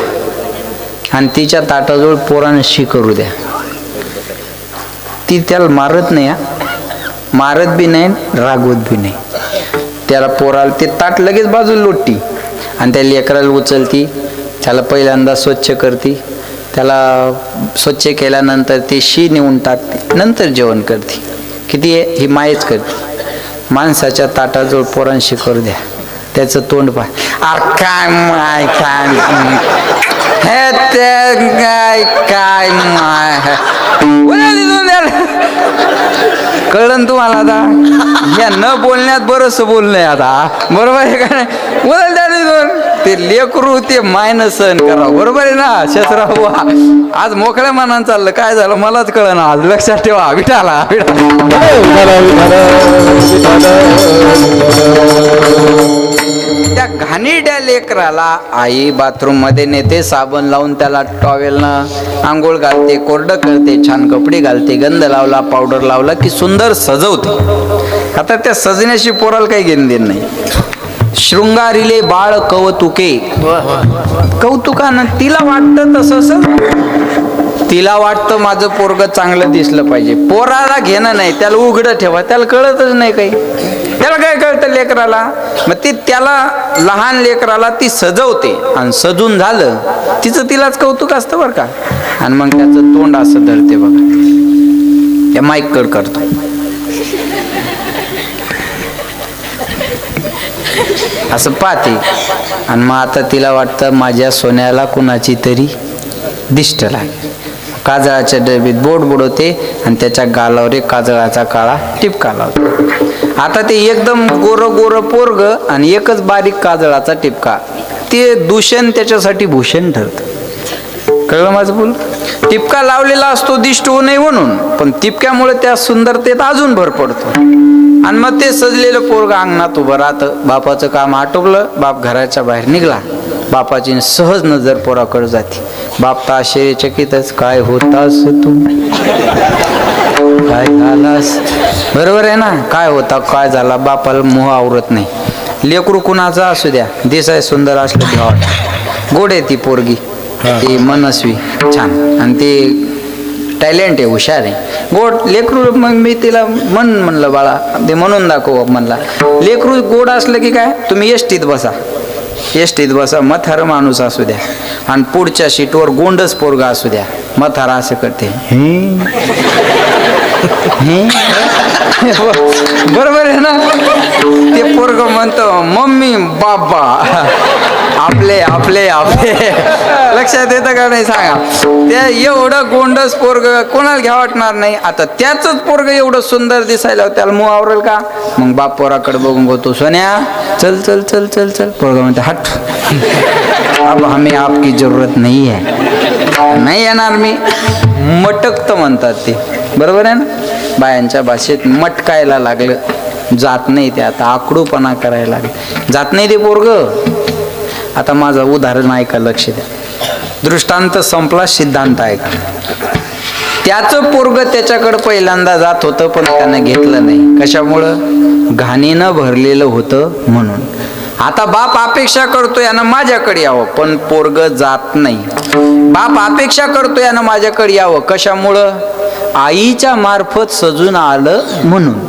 आणि तिच्या ताटाजवळ पोरानं शी करू द्या. ती त्याला मारत नाही, मारत बी नाही, रागवत बी नाही. त्याला पोराला ते ताट लगेच बाजूला लोटती, आणि त्या लेकराला उचलती, त्याला पहिल्यांदा स्वच्छ करती, त्याला स्वच्छ केल्यानंतर ते शी नेऊन टाकते, नंतर जेवण करते. किती आहे ही मायच करते. माणसाच्या ताटाजवळ पोरांशी करू द्या, त्याचं तोंड पहा, अरे काय माय काय हे ते काय काय माय, कळलं तुम्हाला. आता या न बोलण्यात बरंच बोलणं आता, बरोबर आहे का नाही. बोल ते लेकरू ते मायनं सहन करावं, बरोबर आहे ना. शस्त्राव आज मोकळ्या मनानं चाललं, काय झालं मलाच कळलं आज. लक्षात ठेवा, विठाला त्या घाणेरड्या लेकराला आई बाथरूम मध्ये नेते, साबण लावून त्याला टॉवेलनं आंघोळ घालते, कोरडं करते, छान कपडे घालते, गंध लावला, पावडर लावला की सुंदर सजवते. आता त्या सजण्याशी पोराला काही घेणं देणं नाही. शृंगारिले बाळ कौतुके, कौतुकानं तिला वाटतं तसं, तिला वाटतं माझं पोरग चांगलं दिसलं पाहिजे. पोराला घेणं नाही, त्याला उघडं ठेवा, त्याला कळतच नाही काही. त्याला काय कळतं लेकराला. मग ती त्याला लहान लेकराला ती सजवते, आणि सजून झालं तिचं तिलाच कौतुक असतं बरं का. आणि मग त्याचं तोंड असं धरते बघा, त्या माईक कड करतो, असं पाहते. आणि मग आता तिला वाटतं माझ्या सोन्याला कुणाची तरी दिष्ट लागेल. काजळाच्या डबीत बोट बुडवते, आणि त्याच्या गालावर एक काजळाचा काळा टिपका लावतो. आता ते एकदम गोरं गोरं पोरग, आणि एकच बारीक काजळाचा टिपका, ते दूषण त्याच्यासाठी भूषण ठरतं. कळलं माझं बोल. टिपका लावलेला असतो दिष्ट होऊ नये म्हणून, पण टिपक्यामुळे त्या सुंदरतेत अजून भर पडतो. आणि मग ते सजलेलं पोरग अंगणात उभं राहतं. बापाचं काम आटोपलं, बाप घराच्या बाहेर निघला, बापाची सहज नजर पोराकडे जाते. बाप तर आश्चर्यचकितच, काय होतास तू, काय झालास, बरोबर आहे ना. काय होता काय झाला, बापाला मोह आवरत नाही. लेकरू कुणाचा असू द्या, दिसाय सुंदर असलं घ्यावं, गोड आहे ती पोरगी, ती मनस्वी छान, आणि ती टॅलेंट आहे, हुशार आहे, गोड लेकरू. मग मी तिला म्हणलं बाळा ते म्हणून दाखव म्हणला. लेकरू गोड असलं की काय, तुम्ही एसटीत बसा, एसटीत बसा, म्हातारं माणूस असू द्या आणि पुढच्या सीटवर गोंडच पोरगा असू द्या, म्हातारा असं करते बरोबर आहे ना. ते पोरग म्हणतो मम्मी बाबा आपले आपले आपले. लक्षात येतं का नाही सांगा. त्या एवढं गोंडस पोरग कोणाला घ्या वाटणार नाही. आता त्याच पोरग एवढं सुंदर दिसायला त्याला मुह आवरेल का. मग बाप पोराकडे बघून बोलतो सोन्या चल चल चल चल चल. पोरग म्हणते हट, अब हमें आपकी जरूरत नाही आहे, नाही येणार मी. मटकत म्हणतात ते, बरोबर आहे ना. बायांच्या भाषेत मटकायला लागलं, जात नाही ते, आता आकडूपणा करायला लागलं, जात नाही ते पोरग. आता माझं उदाहरण ऐका, लक्ष द्या. दृष्टांत संपला, सिद्धांत ऐका. त्याचं पोरग त्याच्याकडे पहिल्यांदा जात होतं, पण त्यानं घेतलं नाही. कशामुळं, घाणीनं भरलेलं होतं म्हणून. आता बाप अपेक्षा करतो यानं माझ्याकडे यावं, पण पोरग जात नाही. बाप अपेक्षा करतो यानं माझ्याकडे यावं, कशामुळं, आईच्या मार्फत सजून आलं म्हणून.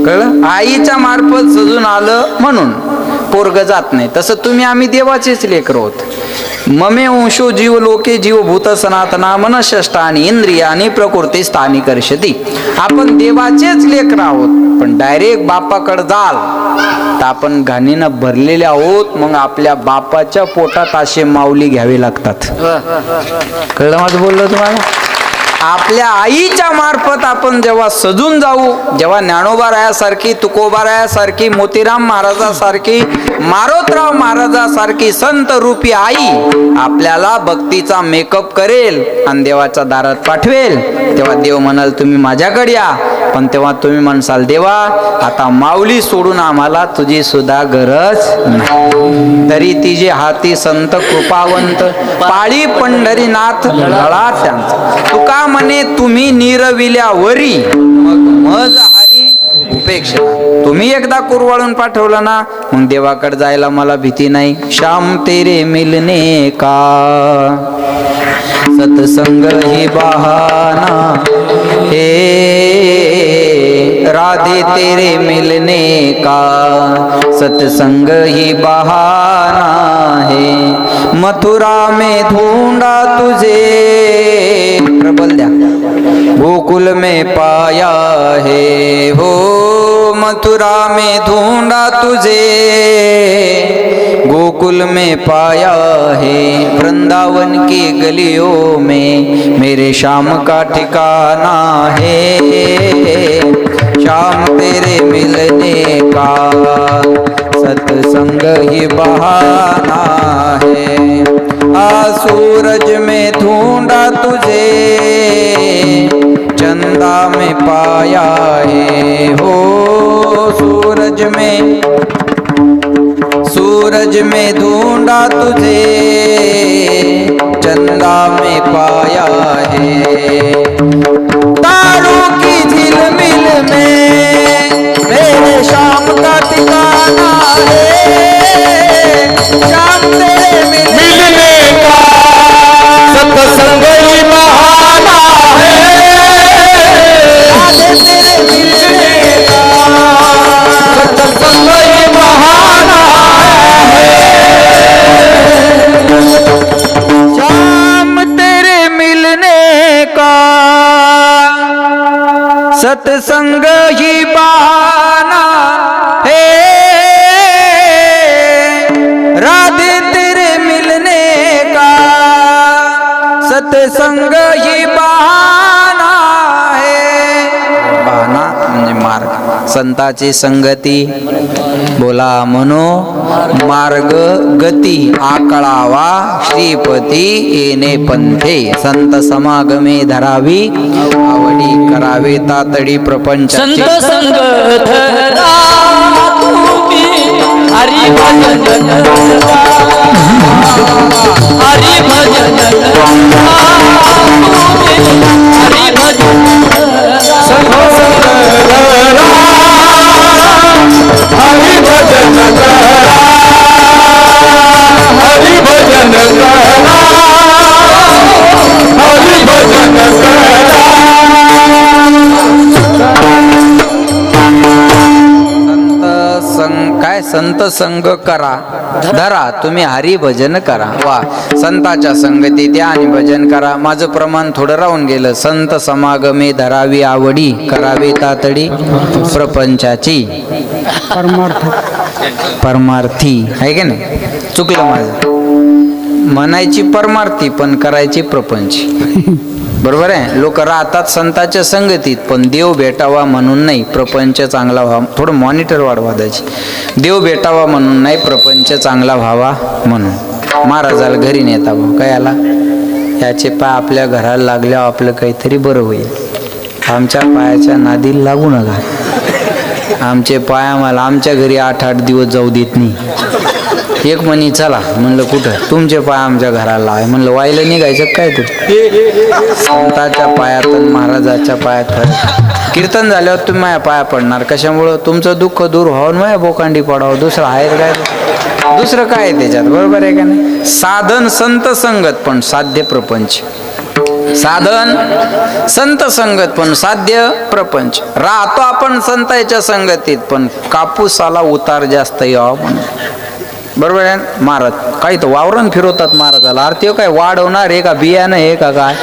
कळलं, आईच्या मार्फत सजून आलं म्हणून पोरग जात नाही. तसं तुम्ही आम्ही देवाचेच लेकर आहोत. ममे अंशो जीव लोके जीवभूत सनातना मनशष्टा आणि इंद्रिया आणि प्रकृती स्थानी करशती. आपण देवाचेच लेकर आहोत, पण डायरेक्ट बापाकडे जाल तर आपण घाणीनं भरलेले आहोत. मग आपल्या बापाच्या पोटात असे माऊली घ्यावे लागतात. कळलं माझं बोललो तुम्हाला. आपल्या आईच्या मार्फत आपण जेव्हा सजून जाऊ, जेव्हा ज्ञानोबा रायासारखी, तुकोबा रायासारखी, मोतीराम महाराजासारखी, मारोतराव महाराजासारखी संत रूपी आई आपल्याला भक्तीचा मेकअप करेल आणि देवाच्या दारात पाठवेल, तेव्हा देव म्हणाल तुम्ही माझ्याकडे या. पण तेव्हा तुम्ही म्हणसाल देवा आता माऊली सोडून आम्हाला तुझी सुद्धा गरज नाही. तरी तिचे हाती संत कृपावंत, पाळी पंढरीनाथ लळा त्यांचा. तुका म्हणे तुम्ही निरविल्यावरी, मग मज हरी उपेक्षा. तुम्ही एकदा कुरवाळून पाठवलं ना, मग देवाकडे जायला मला भीती नाही. श्याम तेरे मिलने का सत्संग ही बहाना हे, राधे तेरे मिलने का सत्संग ही बहाना है. मथुरा में ढूंढा तुझे, प्रबल द्या, गोकुल में पाया है हो. मथुरा में ढूंढा तुझे, गोकुल में पाया है. वृंदावन की गलियों में मेरे श्याम का ठिकाना है. श्याम तेरे मिलने का सत्संग ही बहाना है. आ सूरज में ढूंढा तुझे, चंदा में पाया है हो. सूरज में ढूंढा तुझे, चंदा में पाया है. तारों की झिलमिल में मेरे श्याम का ठिकाना है. श्याम तेरे मिलने का सत्संग ही बहाना है. तेरे मिलने का सत्संग ही बहाना है. श्याम तेरे मिलने का सत्संग ही बहाना है. राधे तेरे मिलने का सत्संग ही बहाना है. बहाना म्हणजे मार्ग. संताची संगती बोला मनो मार्ग गती. आकळावा श्रीपती येणे पंथे. संत समागमे धरावी आवडी करावे तातडी प्रपंच. संत संग धरा तुम्ही हरी भजन करा, हरी भजन करा तुम्ही, हरी भजन करा. संत संग धरा, हरी भजन करा, हरी संत संग करा धरा तुम्ही हरी भजन करा. वा, संताच्या संगतीत या आणि भजन करा. माझं प्रमाण थोडं राहून गेलं. संत समागमे धरावी आवडी करावी तातडी प्रपंचाची परमार्थी आहे की नाही. चुकलं माझं. म्हणायची परमार्थी पण करायची प्रपंची. बरोबर आहे. लोक राहतात संतांच्या संगतीत पण देव भेटावा म्हणून नाही, प्रपंच चांगला व्हावा. थोडं मॉनिटर वाढवा द्यायची. देव भेटावा म्हणून नाही, प्रपंच चांगला व्हावा म्हणून. महाराजाला घरी नेता भाऊ काय आला, याचे पाय आपल्या घराला लागल्यावर आपलं काहीतरी बरं होईल. आमच्या पायाच्या नादीला लागू नका. आमचे पाय आम्हाला आमच्या घरी 8-8 दिवस जाऊ देत नाही. एक म्हणी चला म्हणलं कुठं, तुमचे पाय आमच्या घराला लावाय म्हणलं. वायला निघायचं काय तू. संताच्या पायात आणि महाराजाच्या पायात फरक. कीर्तन झाल्यावर तुम्ही माझ्या पाया पडणार कशामुळं, तुमचं दुःख दूर व्हावं माझ्या बोकांडी पडावं. दुसरं आहे काय, दुसरं काय आहे त्याच्यात. बरोबर आहे का नाही. साधन संत संगत पण साध्य प्रपंच. साधन संत संगत पण साध्य प्रपंच. राहतो आपण संतांच्या संगतीत पण कापूसाला उतार जास्त यावा म्हणून. बरोबर आहे. महाराज काही तर वावरण फिरवतात महाराजाला. अरे काय वाढवणार आहे का बियाणं आहे का काय,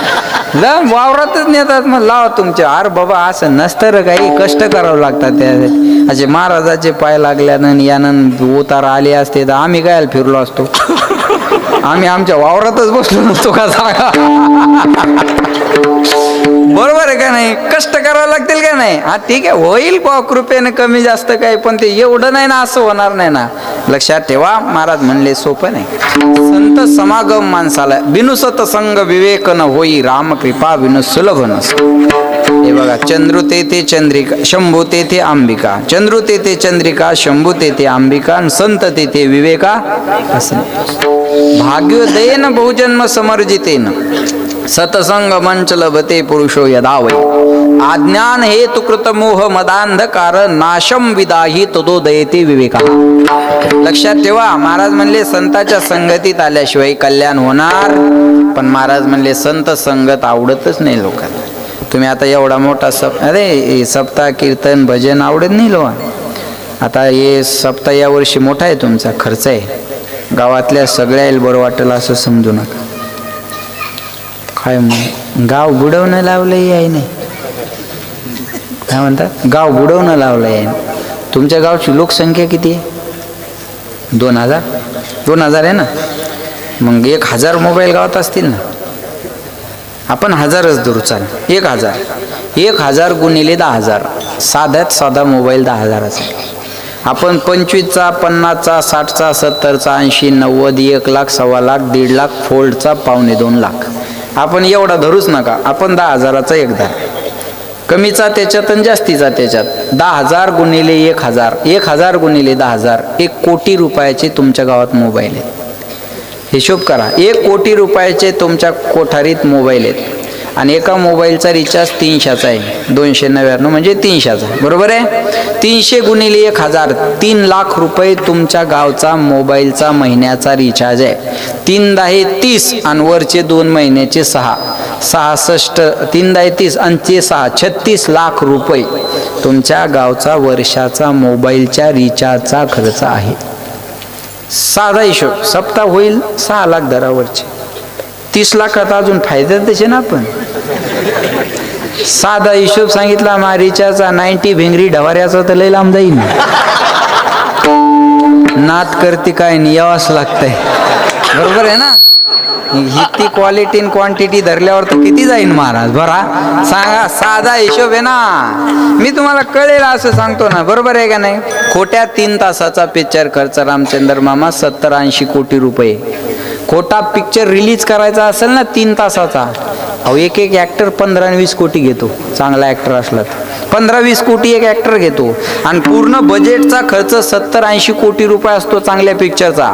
वावरातच नेतात. मग लावा तुमचे. अरे बाबा असं नसतं रे, काही कष्ट करावं लागतात त्या. असे महाराजाचे पाय लागल्यानं यानं उतार आले असते तर आम्ही काय फिरलो असतो. आम्ही आमच्या वावरातच बसलो नसतो का सांगा. बरोबर आहे का नाही. कष्ट करावं लागतील का नाही. हा ठीक आहे होईल बा कृपेने कमी जास्त काही, पण ते एवढं नाही ना, असं होणार नाही ना. लक्षात ठेवा. महाराज म्हणले सोपं नाही. संत समागम माणसाला बिनु सतसंग विवेक न होई राम कृपा बिनु सुलभ नस. हे बघा, चंद्रू तेथे चंद्रिका शंभू तेथे अंबिका. चंद्रू तेथे चंद्रिका शंभू तेथे अंबिका आणि संत तेथे विवेका असणे. भाग्योदयेन बहुजन्म समर्जितेन सतसंग मंच लभते पुरुषो यदा वै. अज्ञान हेतु कृत मोह मदांधकार नाशम विदाही तदोदयते विवेका. लक्षात ठेवा. महाराज म्हणले संताच्या संगतीत आल्याशिवाय कल्याण होणार. पण महाराज म्हणले संत संगत आवडतच नाही लोकांना. तुम्ही आता एवढा मोठा सप्ताह कीर्तन भजन आवडत नाही लोक. आता हे सप्ताह या वर्षी मोठा आहे, तुमचा खर्च आहे. गावातल्या सगळ्याला बरं वाटेल असं समजू नका. काय मग गाव बुडवणं लावलं आहे नाही, काय म्हणतात, गाव बुडवणं लावलं आहे. तुमच्या गावची लोकसंख्या किती आहे. 2000 आहे ना. मग 1000 मोबाईल गावात असतील ना. आपण 1000च धरू चाल. 1000 गुणिले 10,000. साध्यात साधा मोबाईल 10,000चा. आपण 25चा 50चा 60चा 70चा 80 90 1 लाख 1.25 लाख 1.5 लाख फोल्डचा 2.25 लाख. आपण एवढा धरूच नका. आपण 10,000चा एक धर. कमीचा त्याच्यात आणि जास्तीचा त्याच्यात. 10,000 गुणिले 1000. 1000 गुणिले 10,000. 1 कोटी रुपयाचे तुमच्या गावात मोबाईल आहेत. हिशोब करा. 1 कोटी रुपयाचे तुमच्या कोठारीत मोबाईल आहेत. आणि एका मोबाईलचा रिचार्ज 300चा आहे. 299 म्हणजे 300चा. बरोबर आहे. 300 गुणिले 1000. 3 लाख रुपये तुमच्या गावचा मोबाईलचा महिन्याचा रिचार्ज आहे. 3 10 30 आणि वरचे 2 महिन्याचे 6 66. 3 10 30 आणि 6 36 लाख रुपये तुमच्या गावचा वर्षाचा मोबाईलच्या रिचार्जचा खर्च आहे. साधा हिशोब. सप्ताह होईल 6 लाख दरावरचे. 30 लाखात अजून फायदा तसे ना. आपण साधा हिशोब सांगितला. रिचार्जचा 90 भिंगरी ढवाऱ्याचा तर लय लांब जाईल. नात करते काय नाही, यावंच लागतंय. बरोबर आहे ना. ही क्वालिटी आणि क्वांटिटी धरल्यावर तर किती जाईन महाराज. बरा सांगा. साधा हिशोब आहे ना. मी तुम्हाला कळेल असं सांगतो ना. बरोबर आहे का नाही. खोट्या 3 तासाचा पिक्चर खर्च रामचंद्र मामा 70-80 कोटी रुपये. खोटा पिक्चर रिलीज करायचा असेल ना 3 तासाचा, अहो एक ॲक्टर 15-20 कोटी घेतो. चांगला ॲक्टर असला तर 15-20 कोटी एक ॲक्टर घेतो. आणि पूर्ण बजेटचा खर्च 70-80 कोटी रुपये असतो चांगल्या पिक्चरचा.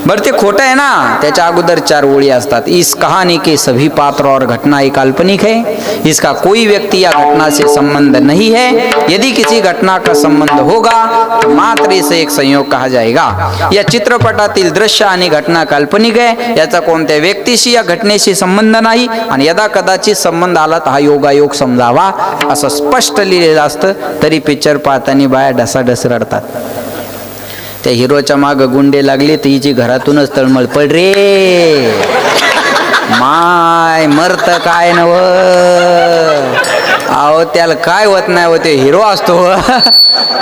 बरं ते खोटं आहे ना. त्याच्या अगोदर 4 ओळी असतात. इस कहानी के सभी पात्र और घटना एक काल्पनिक है. इसका कोई व्यक्ति या घटना से संबंध नहीं है. यदि किसी घटना का संबंध होगा तो मात्र इसे एक संयोग कहा जाएगा. या चित्रपटातील दृश्य आणि घटना काल्पनिक आहे. याचा कोणत्या व्यक्तीशी या घटनेशी संबंध नाही आणि यदा कदाचित संबंध आला तर हा योगायोग समजावा असं स्पष्ट लिहिलेलं असतं. तरी पिक्चर पाहताना बाया ढसाढस रडतात. त्या हिरोच्या माग गुंडे लागले तर हिची घरातूनच तळमळ पड रे माय मरत काय नव अहो त्याला काय होत नाही हो ते हिरो असतो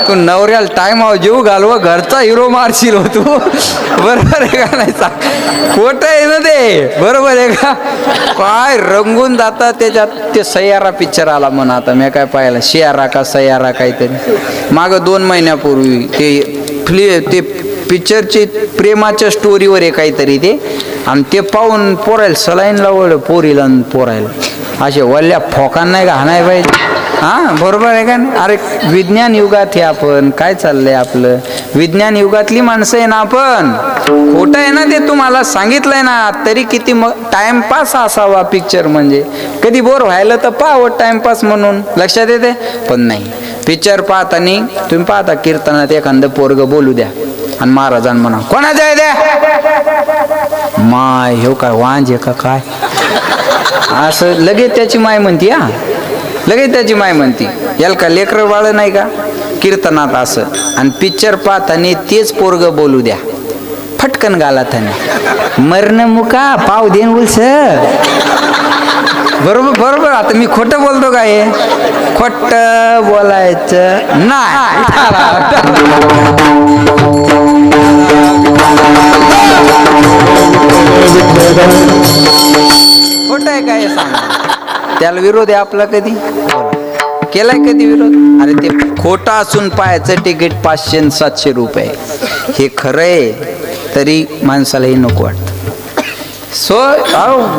तू नवऱ्याला टाइम जीव घालव घरचा हिरो मारशील हो तू बरोबर आहे का नाही खोट आहे ना ते बरोबर आहे का काय रंगून जातात त्याच्यात ते सय्यारा पिक्चर आला म्हणा आता मी काय पाहिलं शियारा का सय्यारा काहीतरी माग 2 महिन्यापूर्वी ते पिक्चरची प्रेमाच्या स्टोरीवर आहे काहीतरी ते आणि ते पाहून पोरायला सलाईन लावलं पोरीला पोरायला असे वल्ल्या फोकान नाही का हाणाय पाहिजे हां बरोबर आहे का नाही अरे विज्ञान युगात हे आपण काय चाललंय आपलं विज्ञान युगातली माणसं आहे ना आपण खोटं आहे ना ते तुम्हाला सांगितलंय ना तरी किती मग टाइमपास असावा पिक्चर म्हणजे कधी बोर व्हायला तर पाहावं टाइमपास म्हणून लक्षात येते पण नाही पिक्चर पाहताना तुम्ही पाहता कीर्तनात एखादं पोरग बोलू द्या आणि महाराजांना म्हणा कोणाचं आहे द्या माय हो काय वांज आहे का काय असं लगेच त्याची माय म्हणती हा लगेच त्याची माय म्हणती याला का लेकरं बाळ नाही का कीर्तनात असं आणि पिक्चर पाहताना तेच पोरग बोलू द्या फटकन गालाताना मरण मुका पाव देन उलस बरोबर बरोबर आता मी खोटं बोलतो काय खोट बोलायचं नाही खोट आहे काय सांग त्याला विरोध आहे आपला कधी केलाय कधी विरोध अरे ते खोटं असून पाहायचं तिकीट 500-700 रुपये हे खरं आहे तरी माणसालाही नको वाटतं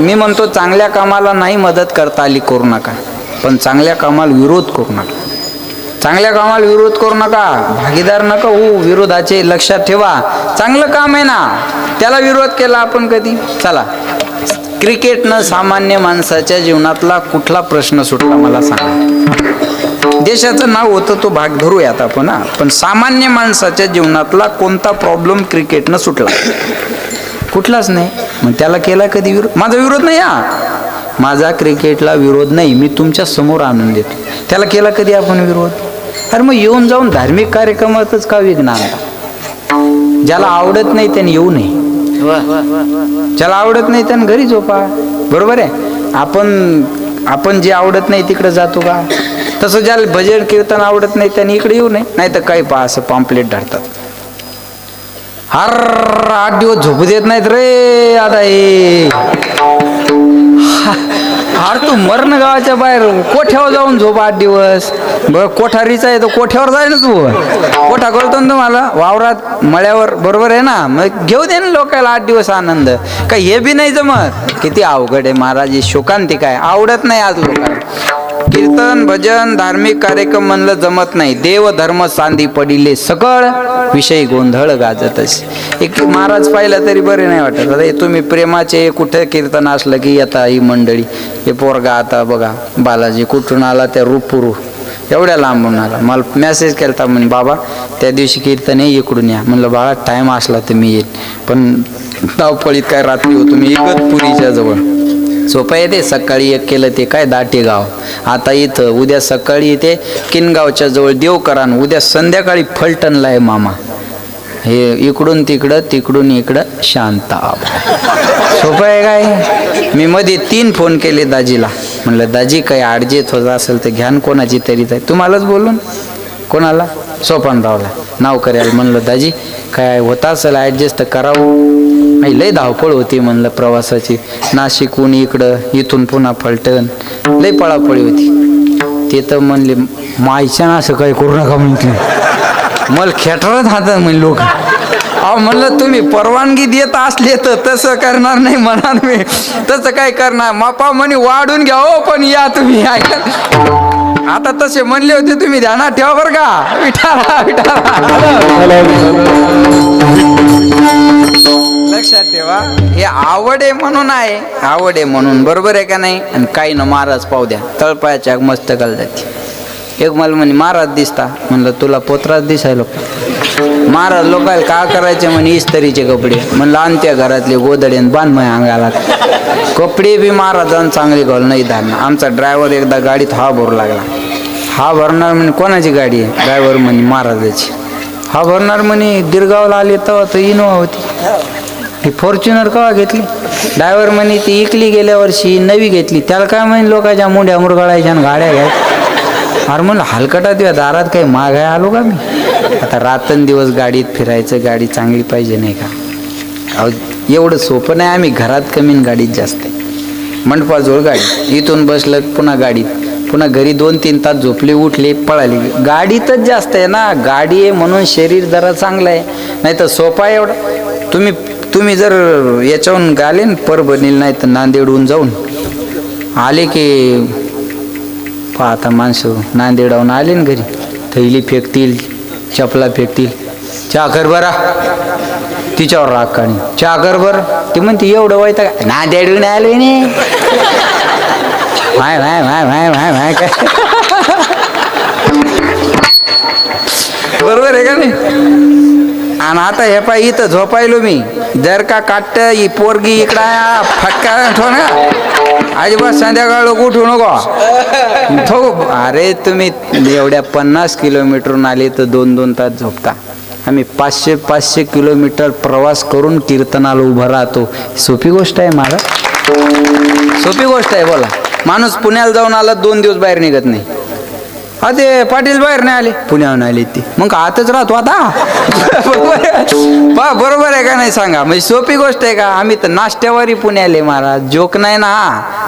मी म्हणतो चांगल्या कामाला नाही मदत करता आली करू नका पण चांगल्या कामाला विरोध करू नका चांगल्या कामाला विरोध करू नका भागीदार नका हो विरोधाचे लक्षात ठेवा चांगलं काम आहे ना त्याला विरोध केला आपण कधी चला क्रिकेटनं सामान्य माणसाच्या जीवनातला कुठला प्रश्न सुटला मला सांगा देशाचं नाव होतं तो भाग धरूयात आपण पण सामान्य माणसाच्या जीवनातला कोणता प्रॉब्लेम क्रिकेटनं सुटला कुठलाच नाही मग त्याला केला कधी विरोध माझा विरोध नाही माझा क्रिकेटला विरोध नाही मी तुमच्या समोर आणून देतो त्याला केला कधी आपण विरोध अरे मग येऊन जाऊन धार्मिक कार्यक्रमातच का विघ्न आणता ज्याला आवडत नाही त्याने येऊ नये ज्याला आवडत नाही त्याने घरी झोपा बरोबर आहे आपण जे आवडत नाही तिकडे जातो का तसं ज्याला भजन कीर्तन आवडत नाही त्याने इकडे येऊ नये नाही तर काही पहा असं पॉम्पलेट धरतात हर 8 दिवस झोपू देत नाहीत रे आता हे अरे तू मरण गावाच्या बाहेर कोठ्यावर जाऊन झोप 8 दिवस बघ कोठारीचा आहे तो कोठ्यावर जाय ना तू कोठा करतो ना तुम्हाला वावरात मळ्यावर बरोबर आहे ना मग घेऊ दे ना लोकांना 8 दिवस आनंद काय हे बी नाही जमत किती अवघड आहे महाराज शोकांतिक आहे आवडत नाही आज लोकांना कीर्तन भजन धार्मिक कार्यक्रम म्हणलं जमत नाही देव धर्म सांधी पडिले सकळ विषय गोंधळ गाजतच एक महाराज पाहिलं तरी बरे नाही वाटत आता तुम्ही प्रेमाचे कुठे कीर्तन असलं की येता ही मंडळी हे पोरगा आता बघा बालाजी कुठून आला त्या रूपुरू एवढ्या लांबून आला मला मेसेज केलता म्हणे बाबा त्या दिवशी कीर्तन आहे इकडून या म्हणलं बाळा टाइम असला तर मी येईल पण धावपळीत काय रात्री होतो मी इगतपुरीच्या जवळ सोपं येते सकाळी एक केलं ते काय दाटेगाव आता इथं उद्या सकाळी येते किनगावच्या जवळ देवकरान उद्या संध्याकाळी फलटणला आहे मामा हे इकडून तिकडून इकडं शांत सोपं आहे काय मी मध्ये 3 फोन केले दाजीला म्हणलं दाजी काही अडजेत होत असेल तर घ्यान कोणाची तरी जाय तुम्हालाच बोलून कोणाला सोपानरावला नाव करायला म्हणलं दाजी काय होत असेल ॲडजस्ट तर करावं लय धावपळ होती म्हणलं प्रवासाची नाशिकहून इकडं इथून पुन्हा फलटण लय पळापळी होती ते तर म्हणले मायच्या असं काही करू नका म्हटलं मला खेटरत हातात म्हणे लोक अहो म्हणलं तुम्ही परवानगी देत असले तर तसं करणार नाही म्हणा मी तसं काय करणार मापा म्हणे वाढून घ्या हो पण या तुम्ही आता तसे म्हणले होते तुम्ही ध्यानात ठेवा बरं का विठाला लक्षात ठेवा हे आवड आहे म्हणून आहे आवड आहे म्हणून बरोबर आहे का नाही आणि काही ना महाराज पाहू द्या तळपायाच्या मस्तकाला जाते एक मला म्हणे महाराज दिसता म्हणलं तुला पोत्राच दिसायला महाराज लोकायला का करायचे म्हणे इस्त्रीचे कपडे म्हणलं आणत्या घरातले गोदड्यान बांध माझ्या अंगाला कपडे बी महाराजांना चांगले घाल नाही धारणं आमचा ड्रायव्हर एकदा गाडीत हा भरू लागला हा भरणार म्हणे कोणाची गाडी आहे ड्रायव्हर म्हणे महाराजाची हा भरणार म्हणे गिरगावला आले तेव्हा तर इनोवा होती. ही फॉर्च्युनर केव्हा घेतली? ड्रायव्हर म्हणे ती इकली गेल्या वर्षी नवी घेतली. त्याला काय म्हणे लोकांच्या मुंड्या मुरगाळायच्या आणि गाड्या घ्यायच्या. अरे म्हणलं हलकटा तुझ्या दारात काही मागाय आलो का मी? आता रात्रंदिवस गाडीत फिरायचं, गाडी चांगली पाहिजे नाही का? अहो एवढं सोपं नाही. आम्ही घरात कमी आणि गाडीत जास्त आहे. मंडपाजवळ गाडी, इथून बसलं पुन्हा गाडीत, पुन्हा घरी 2-3 तास झोपले, उठले, पळाले. गाडीतच जास्त आहे ना. गाडी आहे म्हणून शरीर जरा चांगलं आहे, नाही तर सोपा आहे एवढं. तुम्ही जर याच्याहून गाले ना परभणीला नाही तर नांदेडहून जाऊन आले की आता माणसं नांदेडाहून आले ना घरी, थैली फेकतील, चपला फेकतील. चहा कर बरा, तिच्यावर राग काढी. चहा कर बरं, ती म्हणते एवढं वाईट नांदेडहून आले नाही माय माय माय माय माय माय काय बरोबर आहे का नाही? आणि आता हे पाय इथं झोपायलो मी, जर का काट ही पोरगी इकडं फटका ना अजिबात संध्याकाळ उठू नको. अरे तुम्ही एवढ्या 50 किलोमीटरहून आले तर 2-2 तास झोपता. आम्ही 500 किलोमीटर प्रवास करून कीर्तनाला उभं राहतो. सोपी गोष्ट आहे मला? सोपी गोष्ट आहे बोला? माणूस पुण्याला जाऊन आला 2 दिवस बाहेर निघत नाही. हा ते पाटील बाहेर नाही आले, पुण्याहून आले ते, मग आताच राहतो आता. बरोबर आहे का नाही सांगा? म्हणजे सोपी गोष्ट आहे का? आम्ही तर नाश्त्यावरही पुण्याले महाराज. जोक नाही ना,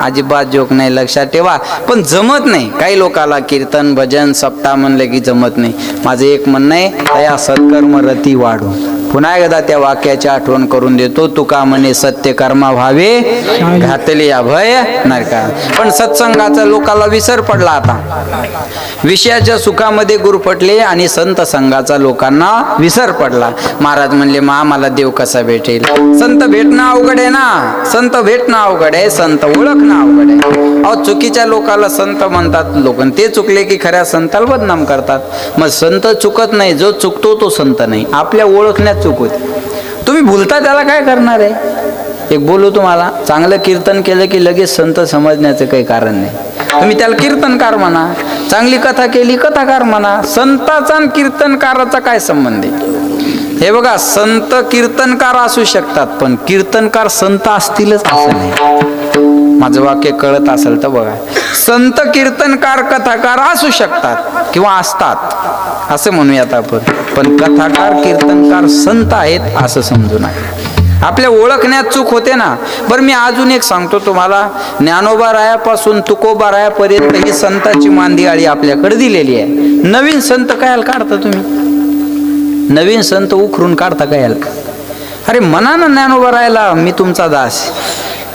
अजिबात जोक नाही, लक्षात ठेवा. पण जमत नाही काही लोकाला कीर्तन भजन सप्ताह म्हणलं की जमत नाही. माझं एक म्हणणं आहे, तया सत्कर्म रती वाढून. पुन्हा एकदा त्या वाक्याची आठवण करून देतो. तुका म्हणे सत्य कर्मा व्हावे, घातले अभय नरका. पण सत्संगाचा लोकाला विसर पडला आता. विषयाच्या सुखामध्ये गुरफटले आणि संत संघाचा लोकांना विसर पडला. महाराज म्हणले आम्हाला देव कसा भेटेल? संत भेटणं अवघड आहे ना. संत भेटणं अवघड आहे, संत ओळखणं अवघड आहे. अहो चुकीच्या लोकाला संत म्हणतात लोक, ते चुकले की खऱ्या संताला बदनाम करतात. मग संत चुकत नाही, जो चुकतो तो संत नाही. आपल्या ओळखण्यात चूक होती. तुम्ही भुलता त्याला काय करणार आहे? एक बोलू तुम्हाला, चांगलं कीर्तन केलं की लगेच संत समजण्याचं काही कारण नाही. तुम्ही त्याला कीर्तनकार म्हणा, चांगली कथा केली कथाकार म्हणा. संताचा आणि कीर्तनकाराचा काय संबंध आहे? हे बघा, संत कीर्तनकार असू शकतात, पण कीर्तनकार संत असतीलच असं नाही. माझं वाक्य कळत असेल तर बघा. संत कीर्तनकार कथाकार असू शकतात किंवा असतात असं म्हणूयात आपण, पण कथाकार कीर्तनकार संत आहेत असं समजू नका. आपल्या ओळखण्यात चूक होते ना. बरं मी अजून एक सांगतो तुम्हाला. ज्ञानोबा रायापासून तुकोबा रायापर्यंत ही संताची मांदियाळी आपल्याकडे दिलेली आहे. नवीन संत कायला काढता तुम्ही? नवीन संत उखरून काढता कायला? अरे म्हणा ना ज्ञानोबा रायाला मी तुमचा दास.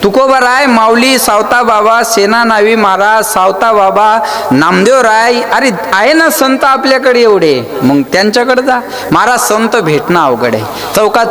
तुकोबा राय, माऊली, सावता बाबा, सेना नावी महाराज, सावता बाबा, नामदेव राय, अरे आहे ना संत आपल्याकडे एवढे. मग त्यांच्याकडे जा. महाराज संत भेटणं अवघड आहे. चौका